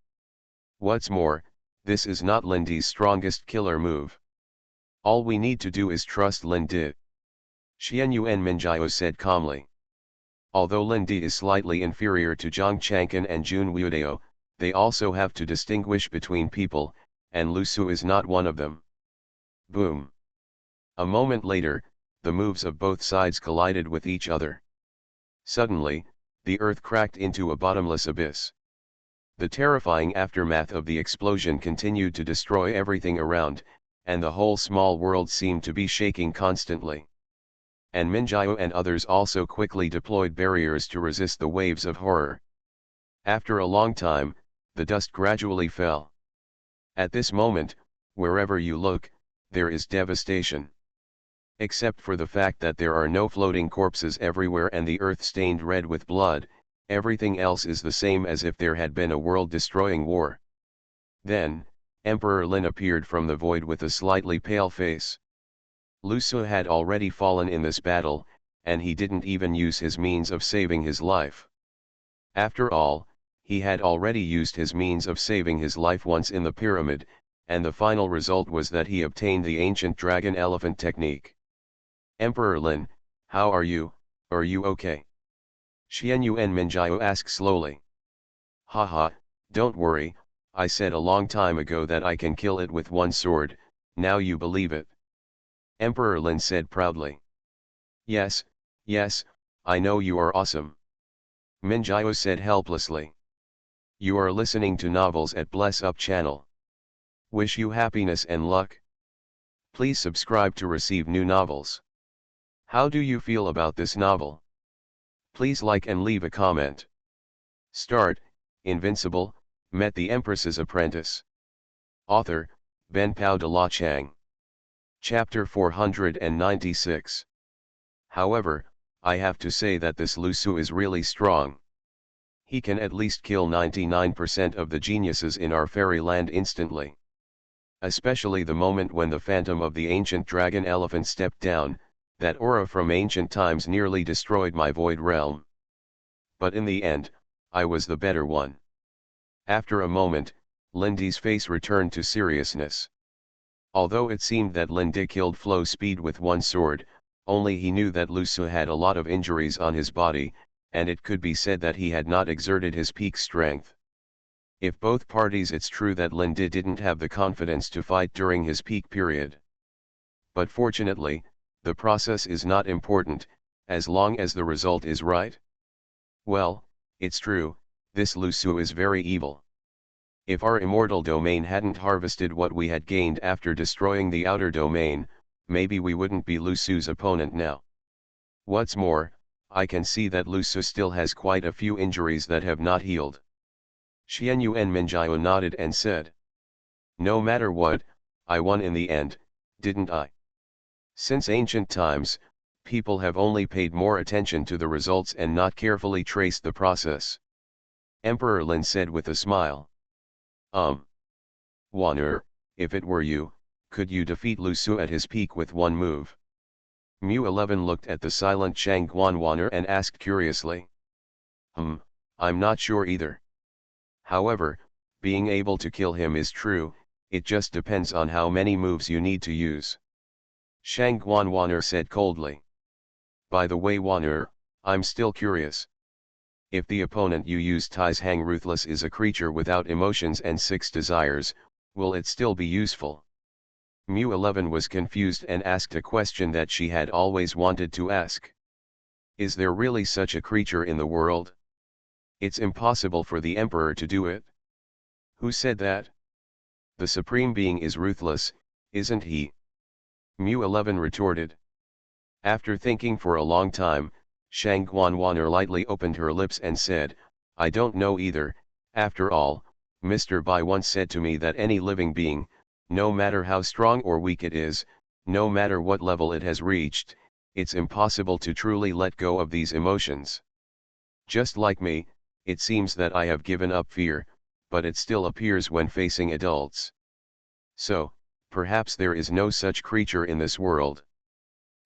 What's more, this is not Lin Di's strongest killer move. All we need to do is trust Lin Di. Xuanhuan Minjiao said calmly. Although Lin Di is slightly inferior to Zhang Chang'an and Jun Wuodao, they also have to distinguish between people, and Lu Su is not one of them. Boom. A moment later, the moves of both sides collided with each other. Suddenly, the earth cracked into a bottomless abyss. The terrifying aftermath of the explosion continued to destroy everything around, and the whole small world seemed to be shaking constantly. And Minjiao and others also quickly deployed barriers to resist the waves of horror. After a long time, the dust gradually fell. At this moment, wherever you look, there is devastation. Except for the fact that there are no floating corpses everywhere and the earth stained red with blood, everything else is the same as if there had been a world-destroying war. Then, Emperor Lin appeared from the void with a slightly pale face. Lu Su had already fallen in this battle, and he didn't even use his means of saving his life. After all, he had already used his means of saving his life once in the pyramid, and the final result was that he obtained the ancient dragon elephant technique. Emperor Lin, how are you okay? Xuanhuan Minjiao asked slowly. Haha, don't worry, I said a long time ago that I can kill it with one sword, now you believe it. Emperor Lin said proudly. Yes, I know you are awesome. Minjiao said helplessly. You are listening to novels at Bless Up channel. Wish you happiness and luck. Please subscribe to receive new novels. How do you feel about this novel? Please like and leave a comment. Start, Invincible, met the Empress's apprentice. Author, Ben Pao de la Chang. Chapter 496. However, I have to say that this Lu Su is really strong. He can at least kill 99% of the geniuses in our fairyland instantly. Especially the moment when the phantom of the ancient dragon elephant stepped down, that aura from ancient times nearly destroyed my void realm. But in the end, I was the better one. After a moment, Lin Di's face returned to seriousness. Although it seemed that Lin Di killed Flow Speed with one sword, only he knew that Lu Su had a lot of injuries on his body, and it could be said that he had not exerted his peak strength. If both parties, it's true that Lin Di didn't have the confidence to fight during his peak period. But fortunately, the process is not important, as long as the result is right. Well, it's true, this Lu Su is very evil. If our immortal domain hadn't harvested what we had gained after destroying the outer domain, maybe we wouldn't be Lu Su's opponent now. What's more, I can see that Lu Su still has quite a few injuries that have not healed. Xuanhuan Minjiao nodded and said. No matter what, I won in the end, didn't I? Since ancient times, people have only paid more attention to the results and not carefully traced the process. Emperor Lin said with a smile. Wan'er, if it were you, could you defeat Lu Su at his peak with one move? Mu11 looked at the silent Xuanhuan and asked curiously. I'm not sure either. However, being able to kill him is true, it just depends on how many moves you need to use. Xuanhuan said coldly. By the way Wan'er, I'm still curious. If the opponent you use Tai's Hang Ruthless is a creature without emotions and 6 desires, will it still be useful? Mu11 was confused and asked a question that she had always wanted to ask. Is there really such a creature in the world? It's impossible for the Emperor to do it. Who said that? The Supreme Being is ruthless, isn't he? Mu11 retorted. After thinking for a long time, Xuanhuan lightly opened her lips and said, I don't know either. After all, Mr. Bai once said to me that any living being, no matter how strong or weak it is, no matter what level it has reached, it's impossible to truly let go of these emotions. Just like me, it seems that I have given up fear, but it still appears when facing adults. So, perhaps there is no such creature in this world.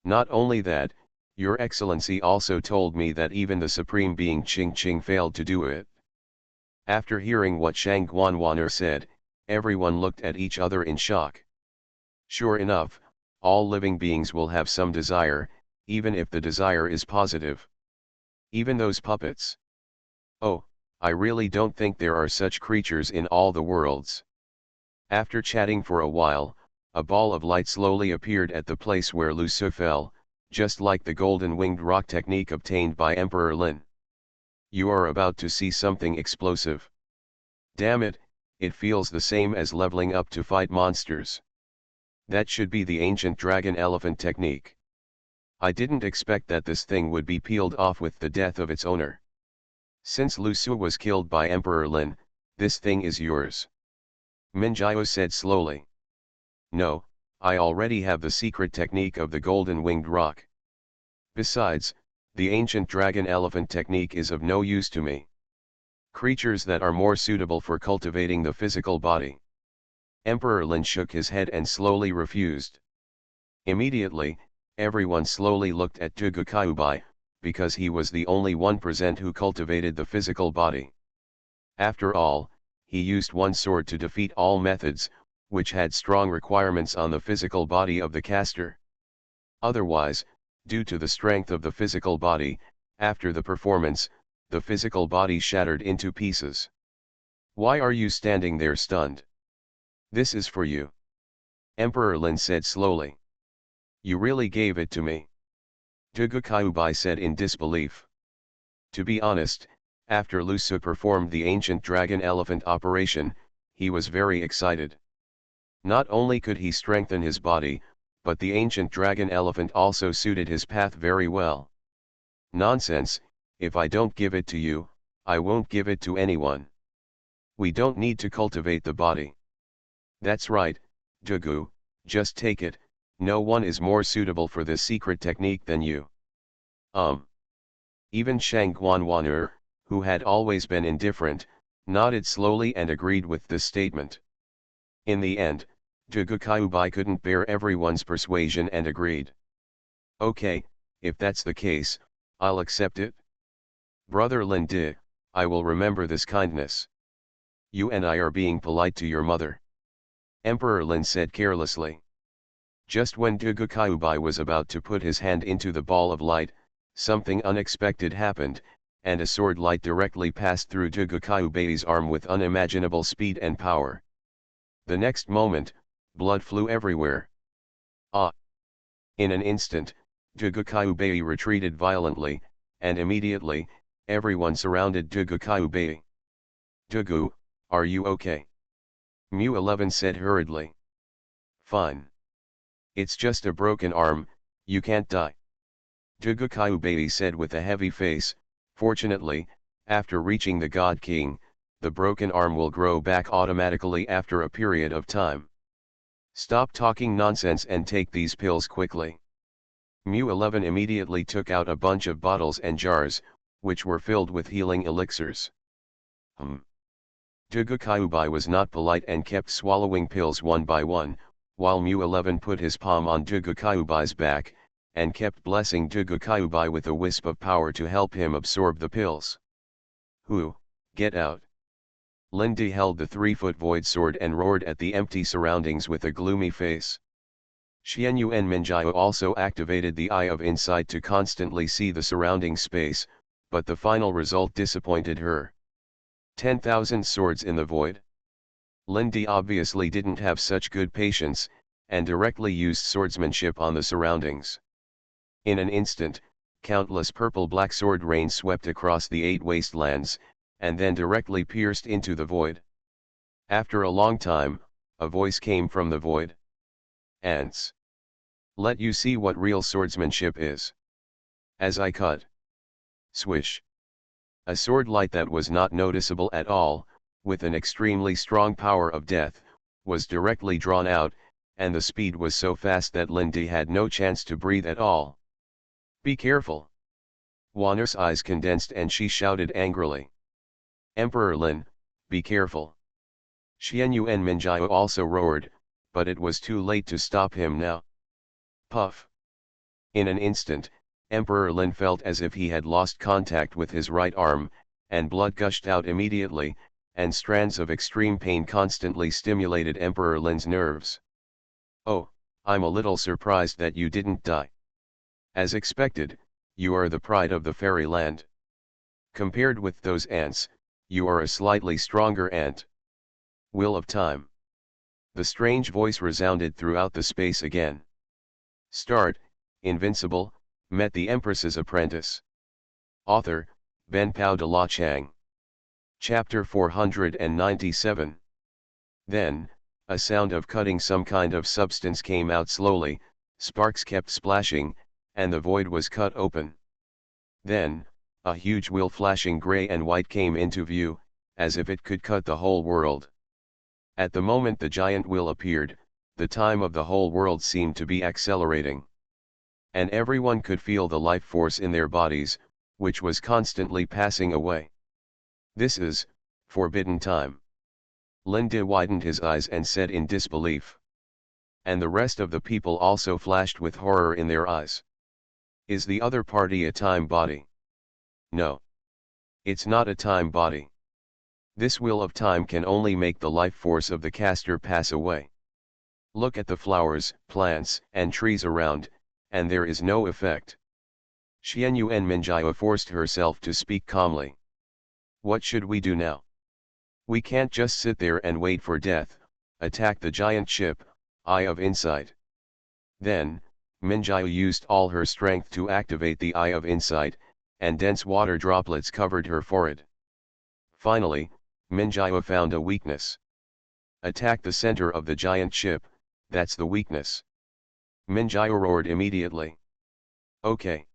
Not only that, Your Excellency also told me that even the Supreme Being Qing failed to do it. After hearing what Xuanhuan said, everyone looked at each other in shock. Sure enough, all living beings will have some desire, even if the desire is positive. Even those puppets. Oh, I really don't think there are such creatures in all the worlds. After chatting for a while, a ball of light slowly appeared at the place where Lu Su fell, just like the golden winged rock technique obtained by Emperor Lin. You are about to see something explosive. Damn it, it feels the same as leveling up to fight monsters. That should be the ancient dragon elephant technique. I didn't expect that this thing would be peeled off with the death of its owner. Since Lu Su was killed by Emperor Lin, this thing is yours. Minjiao said slowly. No, I already have the secret technique of the golden winged rock. Besides, the ancient dragon elephant technique is of no use to me. Creatures that are more suitable for cultivating the physical body. Emperor Lin shook his head and slowly refused. Immediately, everyone slowly looked at Zhuge Kaiubai, because he was the only one present who cultivated the physical body. After all, he used one sword to defeat all methods, which had strong requirements on the physical body of the caster. Otherwise, due to the strength of the physical body, after the performance, the physical body shattered into pieces. Why are you standing there stunned? This is for you. Emperor Lin said slowly. You really gave it to me? Zhuge Kaiubai said in disbelief. To be honest, after Lu Su performed the ancient dragon elephant operation, he was very excited. Not only could he strengthen his body, but the ancient dragon elephant also suited his path very well. Nonsense, if I don't give it to you, I won't give it to anyone. We don't need to cultivate the body. That's right, Zhuge, just take it, no one is more suitable for this secret technique than you. Even Xuanhuan, who had always been indifferent, nodded slowly and agreed with this statement. In the end, Zhuge Kaiubai couldn't bear everyone's persuasion and agreed. Okay, if that's the case, I'll accept it. Brother Lin Di, I will remember this kindness. You and I are being polite to your mother. Emperor Lin said carelessly. Just when Zhuge Kaiubai was about to put his hand into the ball of light, something unexpected happened, and a sword light directly passed through Zhuge Kaiubai's arm with unimaginable speed and power. The next moment, blood flew everywhere. Ah! In an instant, Zhuge Kaiubai retreated violently, and immediately, everyone surrounded Zhuge Kaiubai. Zhuge, are you okay? Mu11 said hurriedly. Fine. It's just a broken arm, you can't die. Zhuge Kaiubai said with a heavy face. Fortunately, after reaching the God King, the broken arm will grow back automatically after a period of time. Stop talking nonsense and take these pills quickly. Mu11 immediately took out a bunch of bottles and jars, which were filled with healing elixirs. Zhuge Kaiubai was not polite and kept swallowing pills one by one, while Mu11 put his palm on Zhuge Kaiubai's back, and kept blessing Zhuge Kaiubai with a wisp of power to help him absorb the pills. Get out. Lin Di held the 3-foot void sword and roared at the empty surroundings with a gloomy face. Xuanhuan Minjiao also activated the Eye of Insight to constantly see the surrounding space, but the final result disappointed her. 10,000 swords in the void? Lin Di obviously didn't have such good patience, and directly used swordsmanship on the surroundings. In an instant, countless purple-black sword rain swept across the 8 wastelands, and then directly pierced into the void. After a long time, a voice came from the void. Ants. Let you see what real swordsmanship is. As I cut. Swish. A sword light that was not noticeable at all, with an extremely strong power of death, was directly drawn out, and the speed was so fast that Lindy had no chance to breathe at all. Be careful. Xuanhuan's eyes condensed and she shouted angrily. Emperor Lin, be careful. Xuanhuan Minjiao also roared, but it was too late to stop him now. Puff. In an instant, Emperor Lin felt as if he had lost contact with his right arm, and blood gushed out immediately, and strands of extreme pain constantly stimulated Emperor Lin's nerves. Oh, I'm a little surprised that you didn't die. As expected, you are the pride of the fairyland. Compared with those ants, you are a slightly stronger ant. Will of time. The strange voice resounded throughout the space again. Start, Invincible, met the Empress's apprentice. Author, Benpao de la Chang. Chapter 497. Then, a sound of cutting some kind of substance came out slowly, sparks kept splashing, and the void was cut open. Then, a huge wheel flashing gray and white came into view, as if it could cut the whole world. At the moment the giant wheel appeared, the time of the whole world seemed to be accelerating. And everyone could feel the life force in their bodies, which was constantly passing away. This is forbidden time. Linda widened his eyes and said in disbelief. And the rest of the people also flashed with horror in their eyes. Is the other party a time body? No. It's not a time body. This wheel of time can only make the life force of the caster pass away. Look at the flowers, plants, and trees around, and there is no effect. Xuanhuan Minjiao forced herself to speak calmly. What should we do now? We can't just sit there and wait for death. Attack the giant ship, Eye of Insight. Then, Minjiao used all her strength to activate the Eye of Insight, and dense water droplets covered her forehead. Finally, Minjiao found a weakness. Attack the center of the giant ship, that's the weakness. Minjiao roared immediately. Okay.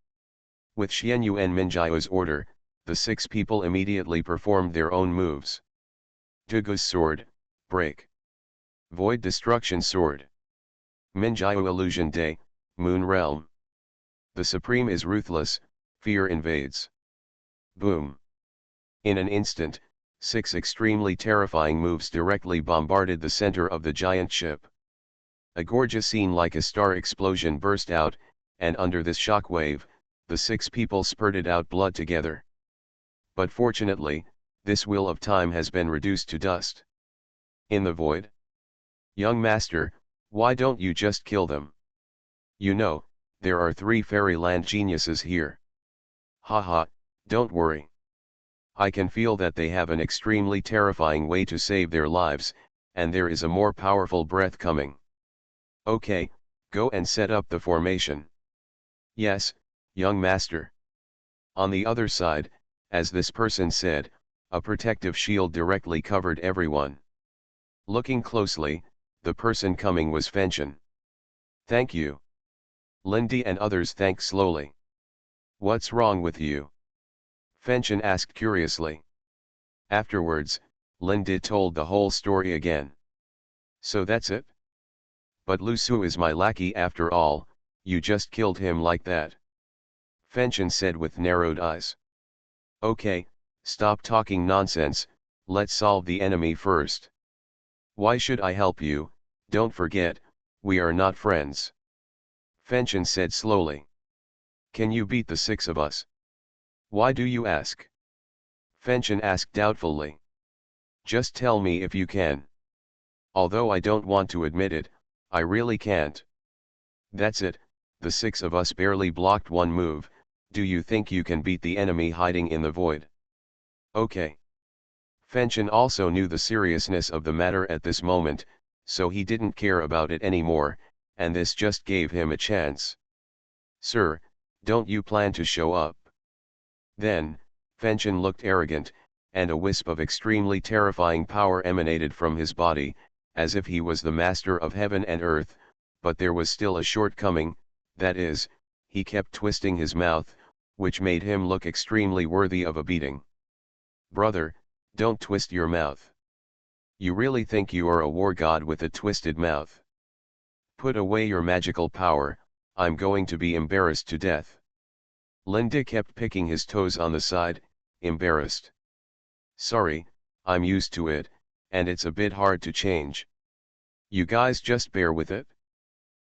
With Xuanhuan Minjiao's order, the 6 people immediately performed their own moves. Dugu's sword, break. Void destruction sword. Minjiao illusion day, moon realm. The supreme is ruthless, fear invades. Boom. In an instant, 6 extremely terrifying moves directly bombarded the center of the giant ship. A gorgeous scene like a star explosion burst out, and under this shockwave, the 6 people spurted out blood together. But fortunately, this wheel of time has been reduced to dust. In the void? Young master, why don't you just kill them? You know, there are 3 fairyland geniuses here. Haha, don't worry. I can feel that they have an extremely terrifying way to save their lives, and there is a more powerful breath coming. Okay, go and set up the formation. Yes, young master. On the other side, as this person said, a protective shield directly covered everyone. Looking closely, the person coming was Fenchen. Thank you. Lindy and others thanked slowly. What's wrong with you? Fenchen asked curiously. Afterwards, Lindy told the whole story again. So that's it? But Lu Su is my lackey after all, you just killed him like that. Fenchen said with narrowed eyes. Okay, stop talking nonsense, let's solve the enemy first. Why should I help you? Don't forget, we are not friends. Fenchen said slowly. Can you beat the 6 of us? Why do you ask? Fenchen asked doubtfully. Just tell me if you can. Although I don't want to admit it, I really can't. That's it, the 6 of us barely blocked one move. Do you think you can beat the enemy hiding in the void? Okay. Fenchen also knew the seriousness of the matter at this moment, so he didn't care about it anymore, and this just gave him a chance. "Sir, don't you plan to show up?" Then, Fenchen looked arrogant, and a wisp of extremely terrifying power emanated from his body, as if he was the master of heaven and earth, but there was still a shortcoming, that is, he kept twisting his mouth, which made him look extremely worthy of a beating. "Brother, don't twist your mouth. You really think you are a war god with a twisted mouth? Put away your magical power, I'm going to be embarrassed to death." Linda kept picking his toes on the side, embarrassed. "Sorry, I'm used to it, and it's a bit hard to change. You guys just bear with it."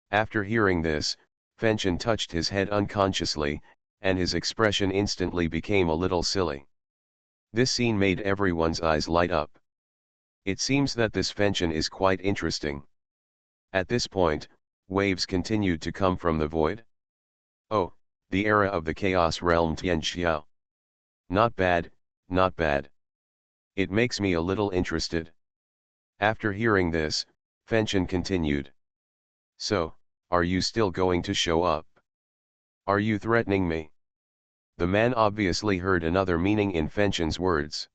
After hearing this, Fenchen touched his head unconsciously, and his expression instantly became a little silly. This scene made everyone's eyes light up. It seems that this Fenchen is quite interesting. At this point, waves continued to come from the void. "Oh, the era of the Chaos Realm Tianxiao. Not bad, not bad. It makes me a little interested." After hearing this, Fenchen continued. "So, are you still going to show up? Are you threatening me?" The man obviously heard another meaning in Fenchen's words.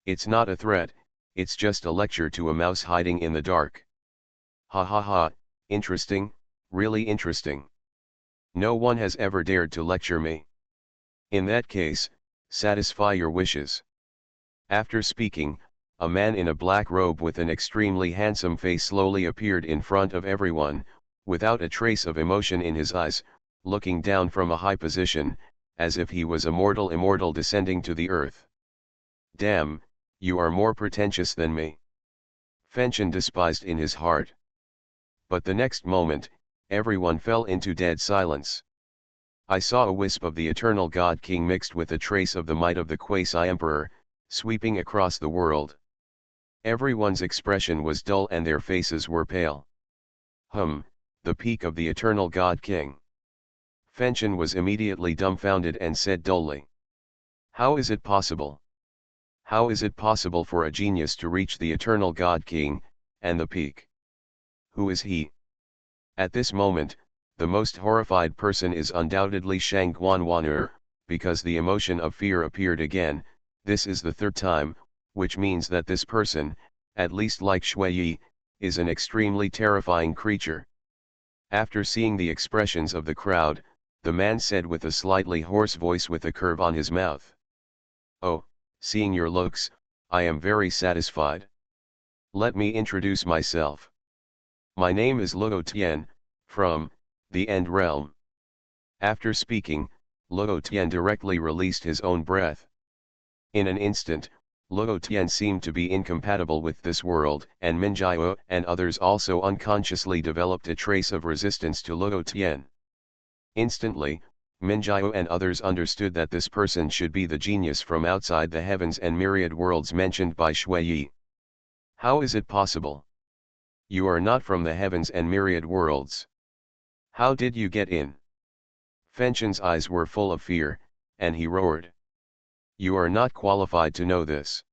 "It's not a threat, it's just a lecture to a mouse hiding in the dark." "Ha ha ha, interesting, really interesting. No one has ever dared to lecture me. In that case, satisfy your wishes." After speaking, a man in a black robe with an extremely handsome face slowly appeared in front of everyone, without a trace of emotion in his eyes, looking down from a high position, as if he was a immortal descending to the earth. "Damn, you are more pretentious than me," Fenchen despised in his heart. But the next moment, everyone fell into dead silence. I saw a wisp of the eternal God King mixed with a trace of the might of the Quasi-Emperor, sweeping across the world. Everyone's expression was dull and their faces were pale. The peak of the eternal God King. Fenchen was immediately dumbfounded and said dully, "How is it possible? How is it possible for a genius to reach the eternal God King, and the peak? Who is he?" At this moment, the most horrified person is undoubtedly Xuanhuan, because the emotion of fear appeared again. This is the third time, which means that this person, at least like Shui, is an extremely terrifying creature. After seeing the expressions of the crowd, the man said with a slightly hoarse voice with a curve on his mouth, "Oh, seeing your looks, I am very satisfied. Let me introduce myself. My name is Luo Tian, from the End Realm." After speaking, Luo Tian directly released his own breath. In an instant, Luo Tian seemed to be incompatible with this world, and Minjiao and others also unconsciously developed a trace of resistance to Luo Tian. Instantly, Minjiao and others understood that this person should be the genius from outside the heavens and myriad worlds mentioned by Shui. "How is it possible? You are not from the heavens and myriad worlds. How did you get in?" Fenchen's eyes were full of fear, and he roared. "You are not qualified to know this.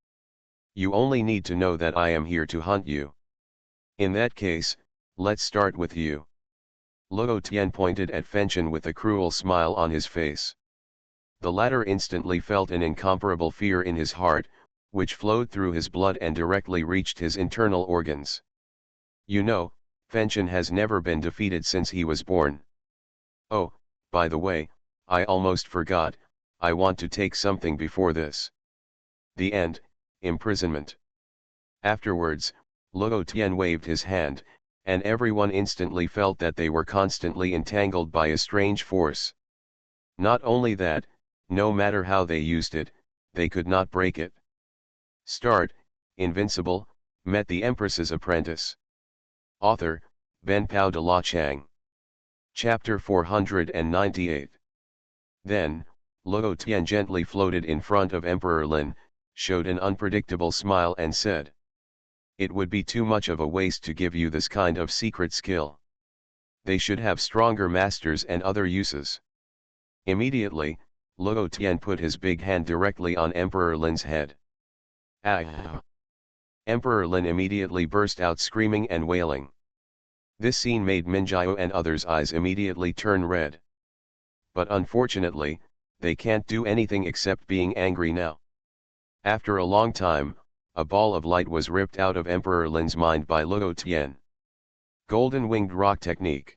You only need to know that I am here to hunt you. In that case, let's start with you." Luo Tian pointed at Fenchen with a cruel smile on his face. The latter instantly felt an incomparable fear in his heart, which flowed through his blood and directly reached his internal organs. "You know, Fenchen has never been defeated since he was born. Oh, by the way, I almost forgot, I want to take something before this. The end, imprisonment." Afterwards, Luo Tian waved his hand, and everyone instantly felt that they were constantly entangled by a strange force. Not only that, no matter how they used it, they could not break it. Start, Invincible, met the Empress's apprentice. Author, Ben Pao de La Chang. Chapter 498. Then, Luo Tian gently floated in front of Emperor Lin, showed an unpredictable smile and said, "It would be too much of a waste to give you this kind of secret skill. They should have stronger masters and other uses." Immediately, Luo Tian put his big hand directly on Emperor Lin's head. "Ah!" Emperor Lin immediately burst out screaming and wailing. This scene made Minjiao and others' eyes immediately turn red. But unfortunately, they can't do anything except being angry now. After a long time, a ball of light was ripped out of Emperor Lin's mind by Luo Tian. Golden Winged Rock Technique.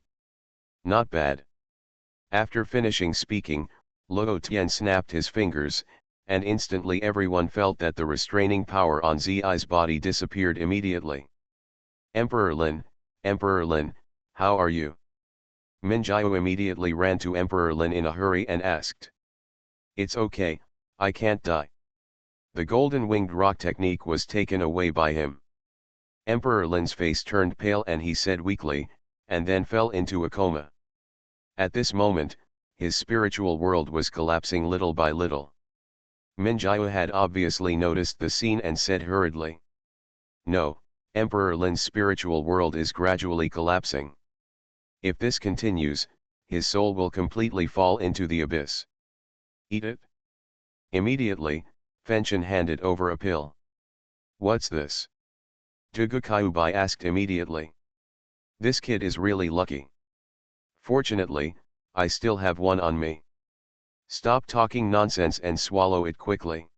Not bad. After finishing speaking, Luo Tian snapped his fingers, and instantly everyone felt that the restraining power on Zi's body disappeared immediately. Emperor Lin, how are you? Minjiao immediately ran to Emperor Lin in a hurry and asked. It's okay, I can't die. The golden winged rock technique was taken away by him. Emperor Lin's face turned pale and he said weakly, and then fell into a coma. At this moment, his spiritual world was collapsing little by little. Minjiao had obviously noticed the scene and said hurriedly. No, Emperor Lin's spiritual world is gradually collapsing. If this continues, his soul will completely fall into the abyss. Eat it? Immediately, Fenchen handed over a pill. What's this? Dugu Kyubai asked immediately. This kid is really lucky. Fortunately, I still have one on me. Stop talking nonsense and swallow it quickly.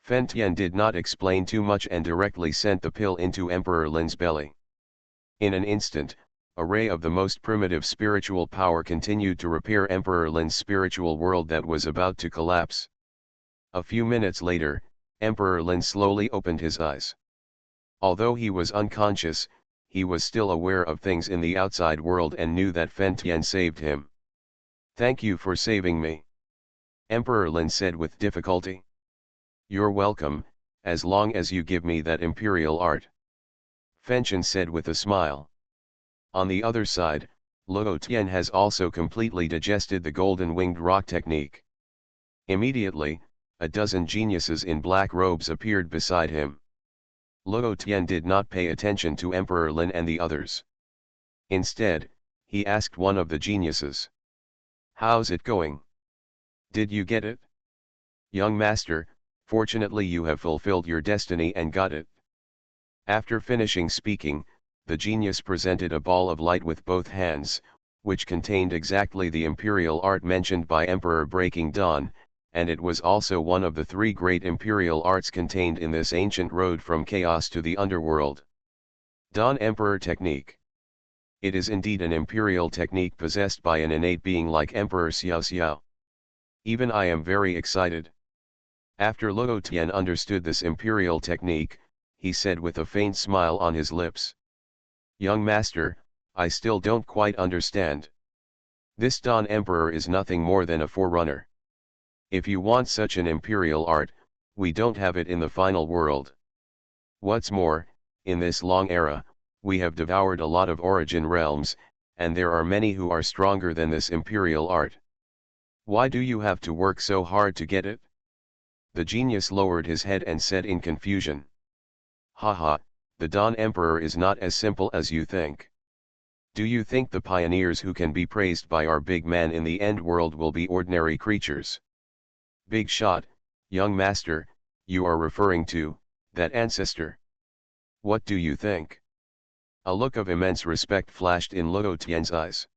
Fen Tian did not explain too much and directly sent the pill into Emperor Lin's belly. In an instant, a ray of the most primitive spiritual power continued to repair Emperor Lin's spiritual world that was about to collapse. A few minutes later, Emperor Lin slowly opened his eyes. Although he was unconscious, he was still aware of things in the outside world and knew that Fen Tian saved him. Thank you for saving me. Emperor Lin said with difficulty. You're welcome, as long as you give me that imperial art. Fenchen said with a smile. On the other side, Luo Tian has also completely digested the golden winged rock technique. Immediately, a dozen geniuses in black robes appeared beside him. Luo Tian did not pay attention to Emperor Lin and the others. Instead, he asked one of the geniuses. How's it going? Did you get it? Young master, fortunately you have fulfilled your destiny and got it. After finishing speaking, the genius presented a ball of light with both hands, which contained exactly the imperial art mentioned by Emperor Breaking Dawn, and it was also one of the three great imperial arts contained in this ancient road from chaos to the underworld. Dawn Emperor Technique. It is indeed an imperial technique possessed by an innate being like Emperor Xiao Xiao. Even I am very excited. After Luo Tian understood this imperial technique, he said with a faint smile on his lips. Young master, I still don't quite understand. This Dawn Emperor is nothing more than a forerunner. If you want such an imperial art, we don't have it in the final world. What's more, in this long era, we have devoured a lot of origin realms, and there are many who are stronger than this imperial art. Why do you have to work so hard to get it? The genius lowered his head and said in confusion. Haha, the Dawn Emperor is not as simple as you think. Do you think the pioneers who can be praised by our big man in the end world will be ordinary creatures? Big shot, young master, you are referring to that ancestor. What do you think? A look of immense respect flashed in Luo Tian's eyes.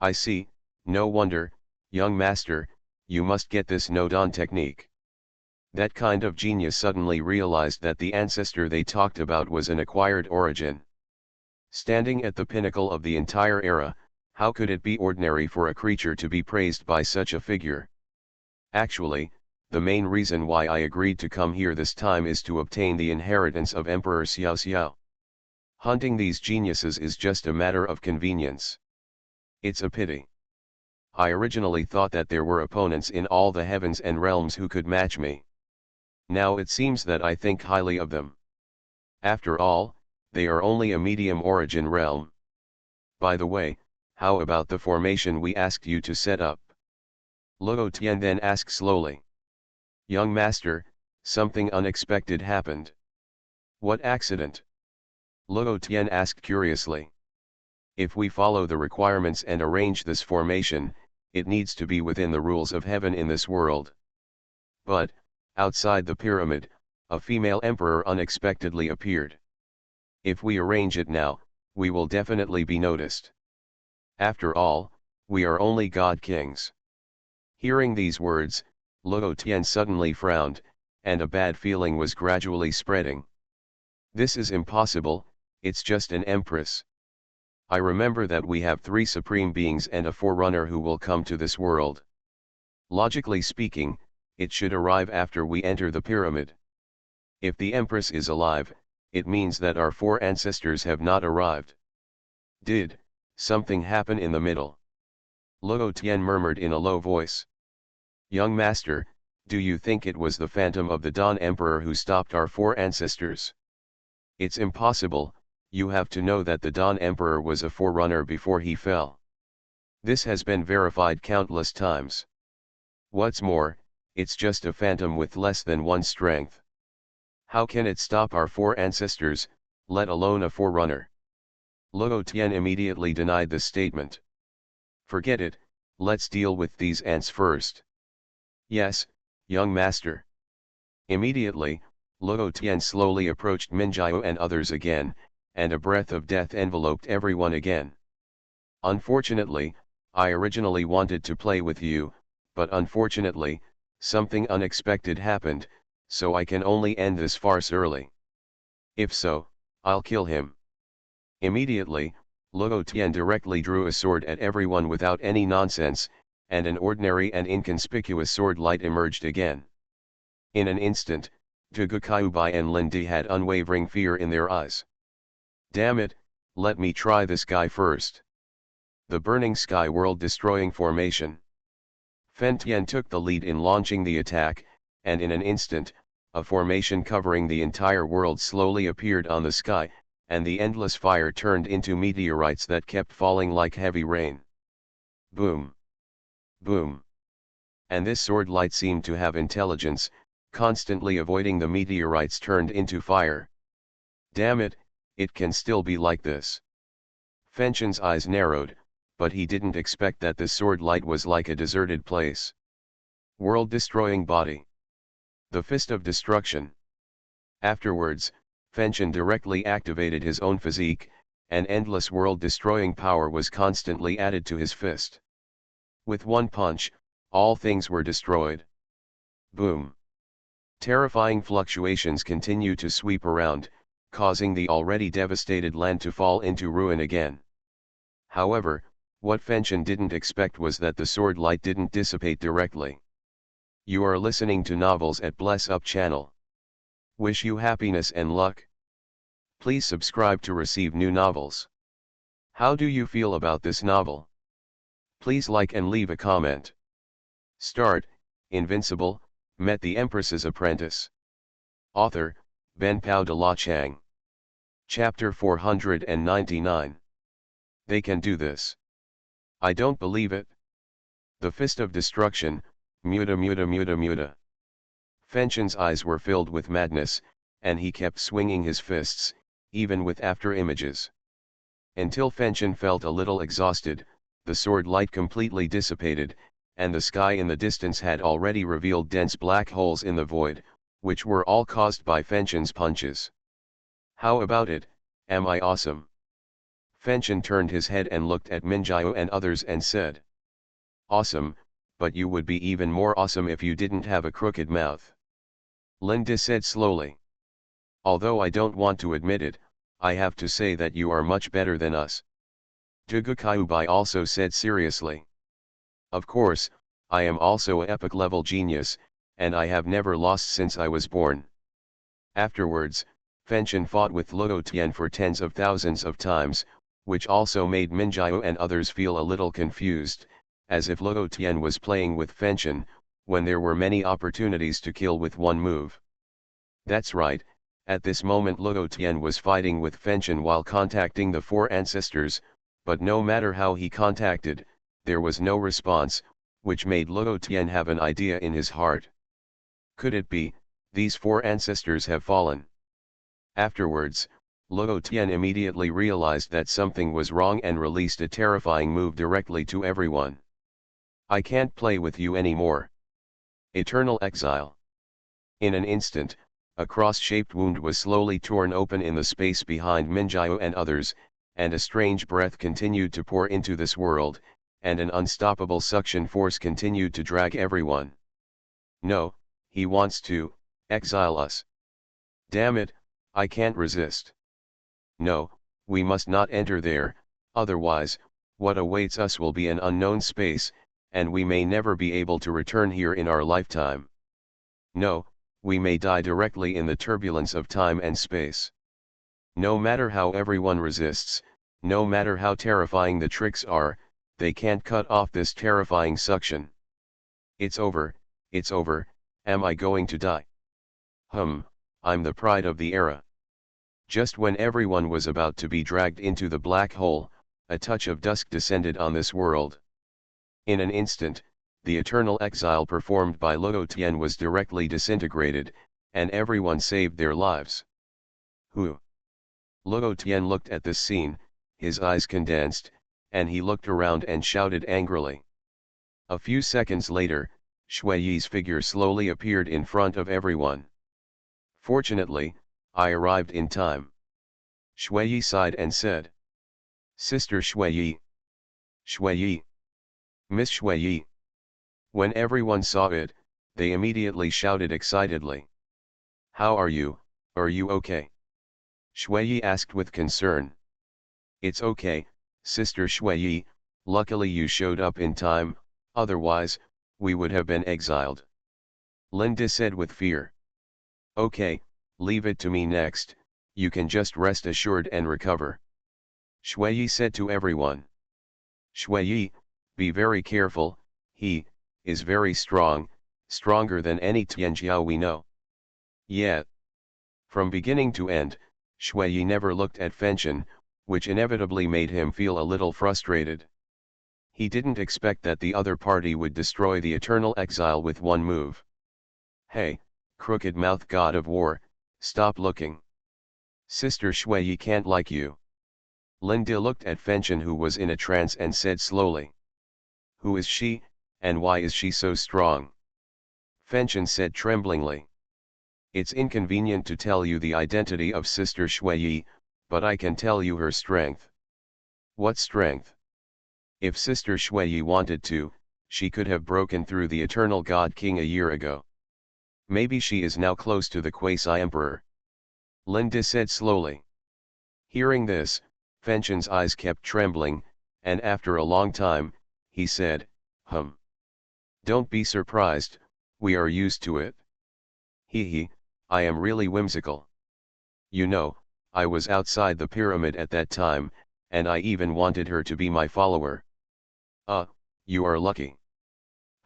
I see, no wonder, young master, you must get this no Dawn technique. That kind of genius suddenly realized that the ancestor they talked about was an acquired origin. Standing at the pinnacle of the entire era, how could it be ordinary for a creature to be praised by such a figure? Actually, the main reason why I agreed to come here this time is to obtain the inheritance of Emperor Xiao Xiao. Hunting these geniuses is just a matter of convenience. It's a pity. I originally thought that there were opponents in all the heavens and realms who could match me. Now it seems that I think highly of them. After all, they are only a medium origin realm. By the way, how about the formation we asked you to set up? Luo Tian then asked slowly. Young master, something unexpected happened. What accident? Luo Tian asked curiously. If we follow the requirements and arrange this formation, it needs to be within the rules of heaven in this world. But, outside the pyramid, a female emperor unexpectedly appeared. If we arrange it now, we will definitely be noticed. After all, we are only god kings. Hearing these words, Luo Tian suddenly frowned, and a bad feeling was gradually spreading. This is impossible, it's just an empress. I remember that we have 3 supreme beings and a forerunner who will come to this world. Logically speaking, it should arrive after we enter the pyramid. If the empress is alive, it means that our 4 ancestors have not arrived. Did something happen in the middle? Luo Tian murmured in a low voice. Young master, do you think it was the phantom of the Dawn Emperor who stopped our 4 ancestors? It's impossible, you have to know that the Dawn Emperor was a forerunner before he fell. This has been verified countless times. What's more, it's just a phantom with less than 1 strength. How can it stop our 4 ancestors, let alone a forerunner? Luo Tian immediately denied the statement. Forget it, let's deal with these ants first. Yes, young master. Immediately, Luo Tian slowly approached Minjiao and others again, and a breath of death enveloped everyone again. Unfortunately, I originally wanted to play with you, but unfortunately, something unexpected happened, so I can only end this farce early. If so, I'll kill him. Immediately, Luo Tian directly drew a sword at everyone without any nonsense, and an ordinary and inconspicuous sword light emerged again. In an instant, Dugu Kyubai and Lin Di had unwavering fear in their eyes. Damn it, let me try this guy first. The burning sky world-destroying formation. Fen Tian took the lead in launching the attack, and in an instant, a formation covering the entire world slowly appeared on the sky, and the endless fire turned into meteorites that kept falling like heavy rain. Boom! Boom! And this sword light seemed to have intelligence, constantly avoiding the meteorites turned into fire. Damn it, it can still be like this. Fenchun's eyes narrowed, but he didn't expect that the sword light was like a deserted place. World-destroying body. The Fist of Destruction. Afterwards, Fenchun directly activated his own physique, and endless world-destroying power was constantly added to his fist. With one punch, all things were destroyed. Boom! Terrifying fluctuations continue to sweep around, causing the already devastated land to fall into ruin again. However, what Fenchun didn't expect was that the sword light didn't dissipate directly. You are listening to Novels at Bless Up channel. Wish you happiness and luck. Please subscribe to receive new novels. How do you feel about this novel? Please like and leave a comment. Start, Invincible, met the Empress's apprentice. Author, Ben Pao de la Chang. Chapter 499. They can do this. I don't believe it. The Fist of Destruction, muta muta muta muta. Fenchun's eyes were filled with madness, and he kept swinging his fists, even with after images. Until Fenchun felt a little exhausted, the sword light completely dissipated, and the sky in the distance had already revealed dense black holes in the void, which were all caused by Fenchun's punches. How about it, am I awesome? Fenchun turned his head and looked at Minjiao and others and said. Awesome, but you would be even more awesome if you didn't have a crooked mouth. Linda said slowly. Although I don't want to admit it, I have to say that you are much better than us. Dugu Kyubai also said seriously. Of course, I am also an epic level genius, and I have never lost since I was born. Afterwards, Fenchun fought with Luo Tian for tens of thousands of times, which also made Minjiao and others feel a little confused, as if Luo Tian was playing with Fenchun, when there were many opportunities to kill with one move. That's right, at this moment Luo Tian was fighting with Fenchun while contacting the 4 ancestors, but no matter how he contacted, there was no response, which made Luo Tian have an idea in his heart. Could it be, these 4 ancestors have fallen? Afterwards, Luo Tian immediately realized that something was wrong and released a terrifying move directly to everyone. I can't play with you anymore. Eternal exile. In an instant, A cross-shaped wound was slowly torn open in the space behind Minjiao and others, and a strange breath continued to pour into this world, and an unstoppable suction force continued to drag everyone. No, he wants to exile us. Damn it, I can't resist. No, we must not enter there, otherwise, what awaits us will be an unknown space, and we may never be able to return here in our lifetime. No, we may die directly in the turbulence of time and space. No matter how everyone resists, no matter how terrifying the tricks are, they can't cut off this terrifying suction. It's over, am I going to die? I'm the pride of the era. Just when everyone was about to be dragged into the black hole, a touch of dusk descended on this world. In an instant, the eternal exile performed by Luo Tian was directly disintegrated, and everyone saved their lives. Who? Luo Tian looked at this scene, his eyes condensed, and he looked around and shouted angrily. A few seconds later, Shui Yi's figure slowly appeared in front of everyone. Fortunately, I arrived in time. Shui Yi sighed and said. Sister Shui Yi. Shui Yi. Miss Shui Yi. When everyone saw it, they immediately shouted excitedly. How are you okay? Shui Yi asked with concern. It's okay, Sister Shui Yi, luckily you showed up in time, otherwise, we would have been exiled. Linda said with fear. Okay, leave it to me next, you can just rest assured and recover. Shui Yi said to everyone. Shui Yi, be very careful, he is very strong, stronger than any Tianjiao we know. Yeah. From beginning to end, Shui Yi never looked at Fenchen, which inevitably made him feel a little frustrated. He didn't expect that the other party would destroy the eternal exile with one move. Hey, crooked mouth god of war, stop looking. Sister Shui Yi can't like you. Linda looked at Fenchen, who was in a trance, and said slowly. Who is she, and why is she so strong? Fenchen said tremblingly. It's inconvenient to tell you the identity of Sister Shui Yi, but I can tell you her strength. What strength? If Sister Shui Yi wanted to, she could have broken through the Eternal God King a year ago. Maybe she is now close to the Quasi-Emperor. Linda said slowly. Hearing this, Fenchen's eyes kept trembling, and after a long time, he said, Don't be surprised, we are used to it. Hee, I am really whimsical. You know, I was outside the pyramid at that time, and I even wanted her to be my follower. You are lucky.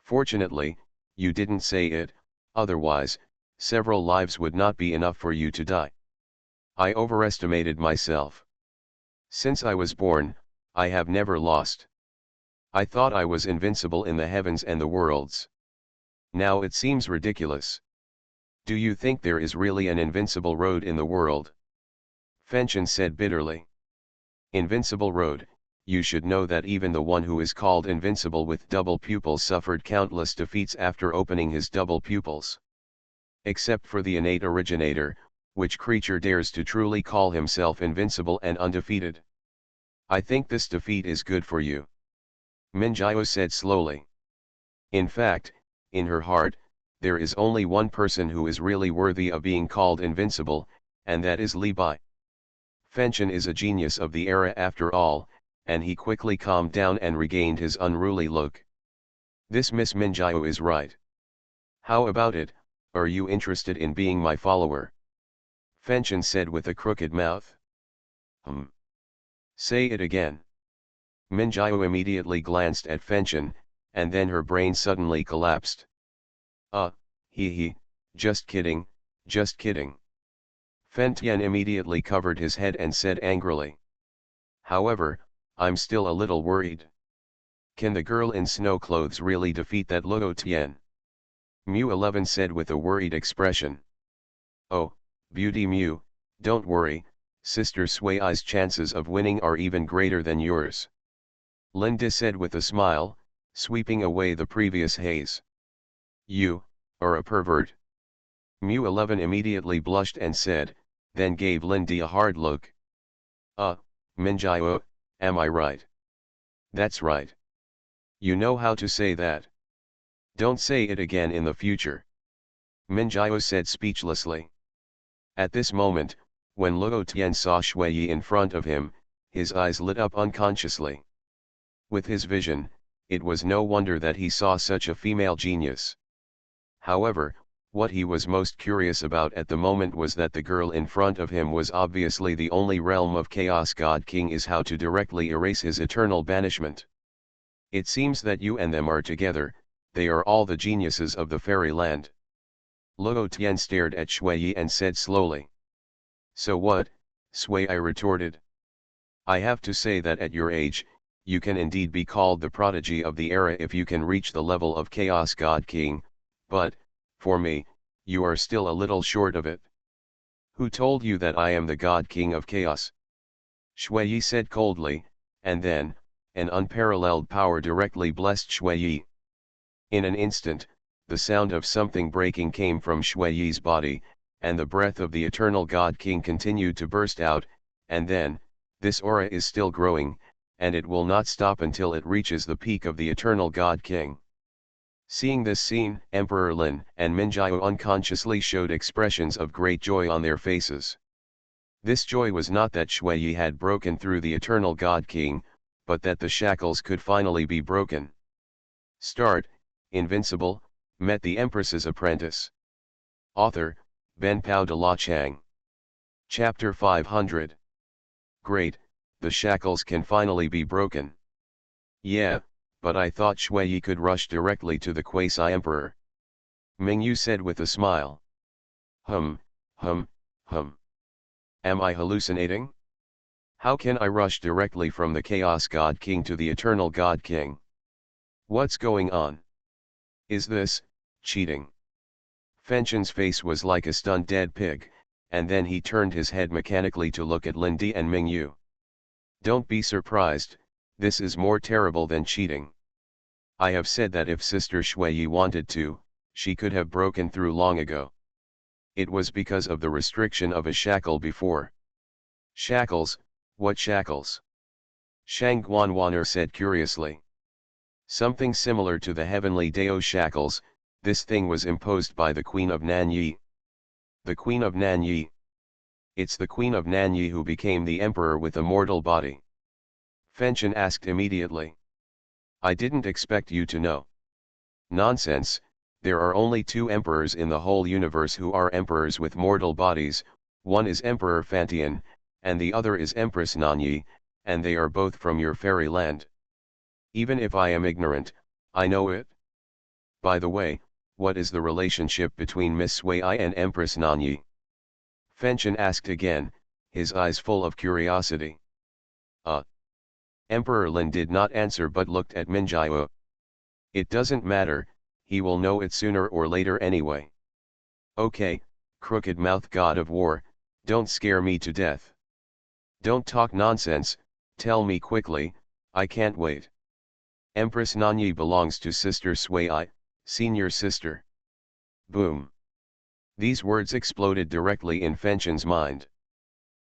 Fortunately, you didn't say it, otherwise, several lives would not be enough for you to die. I overestimated myself. Since I was born, I have never lost. I thought I was invincible in the heavens and the worlds. Now it seems ridiculous. Do you think there is really an invincible road in the world? Fenchen said bitterly. Invincible road, you should know that even the one who is called invincible with double pupils suffered countless defeats after opening his double pupils. Except for the innate originator, which creature dares to truly call himself invincible and undefeated? I think this defeat is good for you. Minjiao said slowly. In fact, in her heart, there is only one person who is really worthy of being called invincible, and that is Li Bai. Fenchen is a genius of the era after all, and he quickly calmed down and regained his unruly look. This Miss Minjiao is right. How about it, are you interested in being my follower? Fenchen said with a crooked mouth. Say it again. Minjiao immediately glanced at Fenchen, and then her brain suddenly collapsed. Just kidding, just kidding. Fen Tian immediately covered his head and said angrily. However, I'm still a little worried. Can the girl in snow clothes really defeat that Luo Tian? Mu 11 said with a worried expression. Oh, Beauty Mu, don't worry, Sister Sui Ai's chances of winning are even greater than yours. Linda said with a smile, sweeping away the previous haze. You are a pervert. Mu11 immediately blushed and said, then gave Lindy a hard look. Minjiao, am I right? That's right. You know how to say that. Don't say it again in the future. Minjiao said speechlessly. At this moment, when Luo Tian saw Shui Yi in front of him, his eyes lit up unconsciously. With his vision, it was no wonder that he saw such a female genius. However, what he was most curious about at the moment was that the girl in front of him was obviously the only realm of Chaos God King is how to directly erase his eternal banishment. It seems that you and them are together, they are all the geniuses of the fairyland. Luo Tian stared at Shui Yi and said slowly. So what, Sui? I retorted. I have to say that at your age, you can indeed be called the prodigy of the era if you can reach the level of Chaos God King, but, for me, you are still a little short of it. Who told you that I am the God King of Chaos? Shui Yi said coldly, and then, an unparalleled power directly blessed Shui Yi. In an instant, the sound of something breaking came from Shui Yi's body, and the breath of the eternal God King continued to burst out, and then, this aura is still growing, and it will not stop until it reaches the peak of the eternal God King. Seeing this scene, Emperor Lin and Minjiao unconsciously showed expressions of great joy on their faces. This joy was not that Shui Yi had broken through the eternal God King, but that the shackles could finally be broken. Start, Invincible, met the Empress's apprentice. Author, Ben Pao de la Chang. Chapter 500. Great, the shackles can finally be broken. Yeah, but I thought Shui Yi could rush directly to the Quasi-Emperor. Mingyu said with a smile. Hum. Am I hallucinating? How can I rush directly from the Chaos God King to the Eternal God King? What's going on? Is this cheating? Fenchun's face was like a stunned dead pig, and then he turned his head mechanically to look at Lindy and Mingyu. Don't be surprised, this is more terrible than cheating. I have said that if Sister Shui Yi wanted to, she could have broken through long ago. It was because of the restriction of a shackle before. Shackles, what shackles? Xuanhuan said curiously. Something similar to the heavenly Dao shackles, this thing was imposed by the Queen of Nanyi. The Queen of Nanyi. It's the Queen of Nanyi who became the Emperor with a mortal body. Fenchun asked immediately. I didn't expect you to know. Nonsense, there are only two emperors in the whole universe who are emperors with mortal bodies, one is Emperor Fantian, and the other is Empress Nanyi, and they are both from your fairyland. Even if I am ignorant, I know it. By the way, what is the relationship between Miss Sui and Empress Nanyi? Fenchun asked again, his eyes full of curiosity. Emperor Lin did not answer but looked at Minjiao. It doesn't matter, he will know it sooner or later anyway. Okay, crooked mouth god of war, don't scare me to death. Don't talk nonsense, tell me quickly, I can't wait. Empress Nanyi belongs to Sister Sui, senior sister. Boom. These words exploded directly in Fenchun's mind.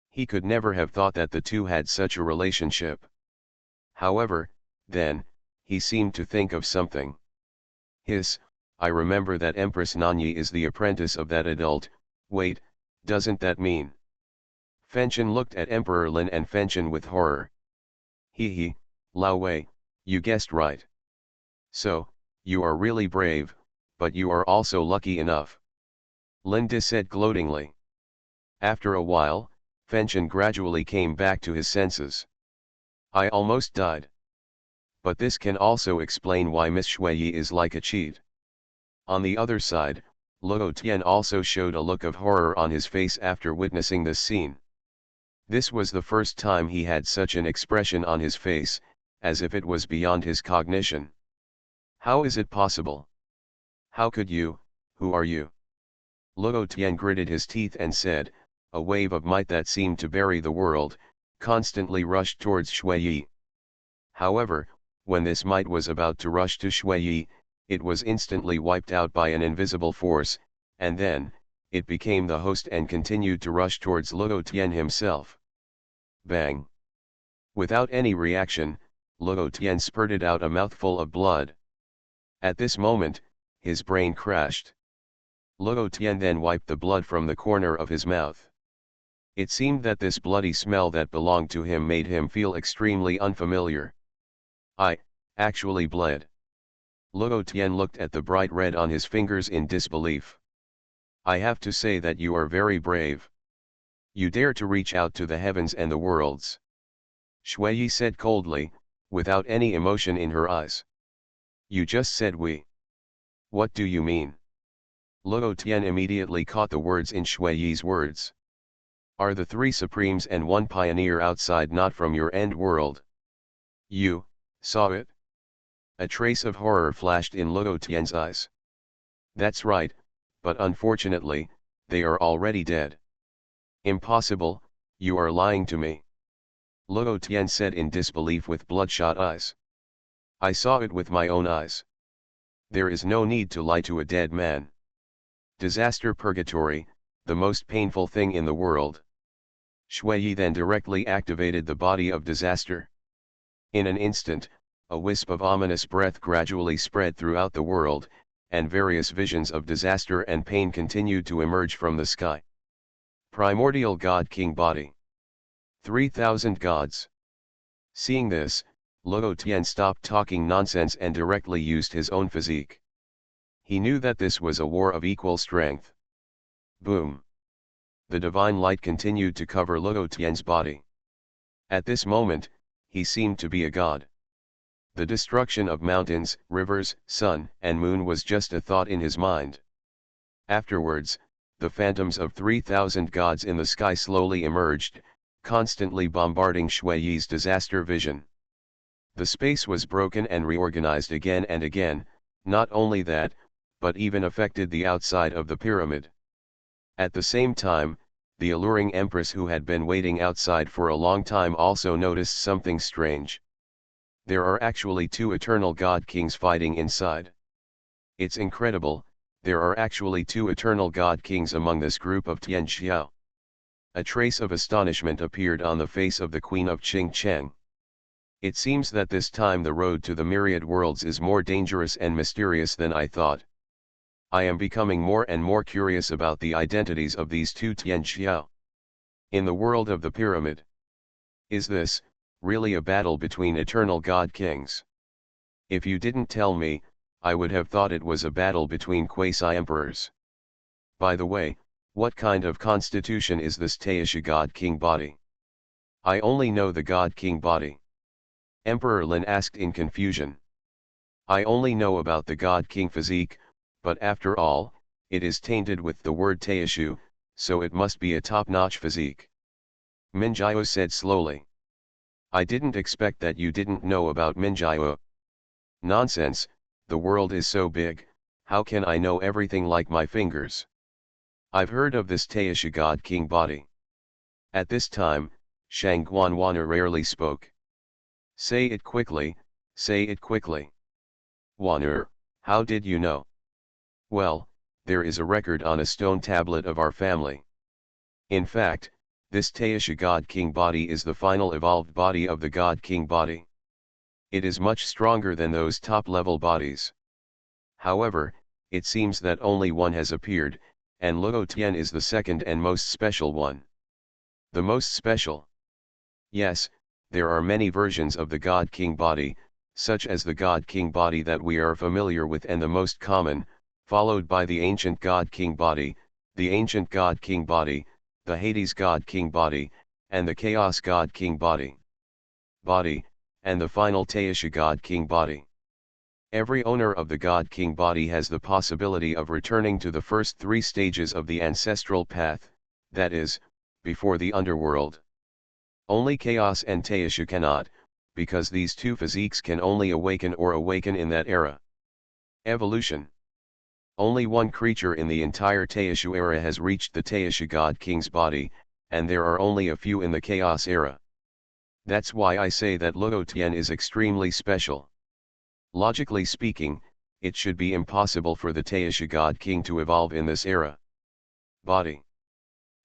He could never have thought that the two had such a relationship. However, then, he seemed to think of something. I remember that Empress Nanyi is the apprentice of that adult, wait, doesn't that mean? Fenchun looked at Emperor Lin and Fenchun with horror. Lao Wei, you guessed right. So, you are really brave, but you are also lucky enough. Linda said gloatingly. After a while, Fenchun gradually came back to his senses. I almost died. But this can also explain why Miss Shui Yi is like a cheat. On the other side, Luo Tian also showed a look of horror on his face after witnessing this scene. This was the first time he had such an expression on his face, as if it was beyond his cognition. How is it possible? How could you, who are you? Luo Tian gritted his teeth and said, a wave of might that seemed to bury the world, constantly rushed towards Shui Yi. However, when this might was about to rush to Shui Yi, it was instantly wiped out by an invisible force, and then, it became the host and continued to rush towards Luo Tian himself. Bang! Without any reaction, Luo Tian spurted out a mouthful of blood. At this moment, his brain crashed. Luo Tian then wiped the blood from the corner of his mouth. It seemed that this bloody smell that belonged to him made him feel extremely unfamiliar. I actually bled. Luo Tian looked at the bright red on his fingers in disbelief. I have to say that you are very brave. You dare to reach out to the heavens and the worlds. Shui said coldly, without any emotion in her eyes. You just said we. What do you mean? Luo Tian immediately caught the words in Shui's words. Are the three supremes and one pioneer outside not from your end world? You saw it? A trace of horror flashed in Luo Tian's eyes. That's right, but unfortunately, they are already dead. Impossible, you are lying to me. Luo Tian said in disbelief with bloodshot eyes. I saw it with my own eyes. There is no need to lie to a dead man. Disaster purgatory, the most painful thing in the world. Shui then directly activated the body of disaster. In an instant, a wisp of ominous breath gradually spread throughout the world, and various visions of disaster and pain continued to emerge from the sky. Primordial God King Body. 3,000 gods. Seeing this, Luo Tian stopped talking nonsense and directly used his own physique. He knew that this was a war of equal strength. Boom! The divine light continued to cover Luo Tian's body. At this moment, he seemed to be a god. The destruction of mountains, rivers, sun, and moon was just a thought in his mind. Afterwards, the phantoms of 3,000 gods in the sky slowly emerged, constantly bombarding Shui's disaster vision. The space was broken and reorganized again and again, not only that, but even affected the outside of the pyramid. At the same time, the alluring empress who had been waiting outside for a long time also noticed something strange. There are actually two eternal god kings fighting inside. It's incredible, there are actually two eternal god kings among this group of Tianxiao. A trace of astonishment appeared on the face of the Queen of Qingcheng. It seems that this time the road to the myriad worlds is more dangerous and mysterious than I thought. I am becoming more and more curious about the identities of these two Tianxiao. In the world of the pyramid. Is this, really a battle between eternal god kings? If you didn't tell me, I would have thought it was a battle between quasi-emperors. By the way, what kind of constitution is this Taisha god king body? I only know the god king body. Emperor Lin asked in confusion. I only know about the god king physique, but after all, it is tainted with the word Taishu, so it must be a top-notch physique. Minjiao said slowly. I didn't expect that you didn't know about Minjiao. Nonsense, the world is so big, how can I know everything like my fingers? I've heard of this Taisha god king body. At this time, Xuanhuan rarely spoke. Say it quickly, say it quickly. Wan'er, how did you know? Well, there is a record on a stone tablet of our family. In fact, this Taisha God King body is the final evolved body of the God King body. It is much stronger than those top-level bodies. However, it seems that only one has appeared, and Luo Tian is the second and most special one. The most special? Yes, there are many versions of the God King body, such as the God King body that we are familiar with and the most common, followed by the ancient God King body, the ancient God King body, the Hades God King body, and the Chaos God King body, and the final Taisha God King body. Every owner of the God King body has the possibility of returning to the first three stages of the ancestral path, that is, before the underworld. Only Chaos and Taisha cannot, because these two physiques can only awaken in that era. Evolution. Only one creature in the entire Taishu era has reached the Taisha God King's body, and there are only a few in the Chaos era. That's why I say that Luo Tian is extremely special. Logically speaking, it should be impossible for the Taisha God King to evolve in this era. body.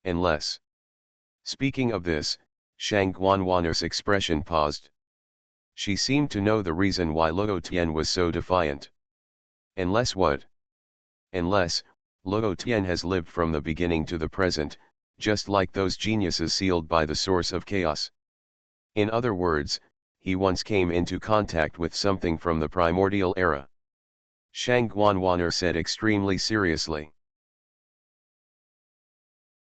Unless. Speaking of this, Xuanhuan's expression paused. She seemed to know the reason why Luo Tian was so defiant. Unless what? Unless, Luo Tian has lived from the beginning to the present, just like those geniuses sealed by the source of chaos. In other words, he once came into contact with something from the primordial era. Xuanhuan said extremely seriously.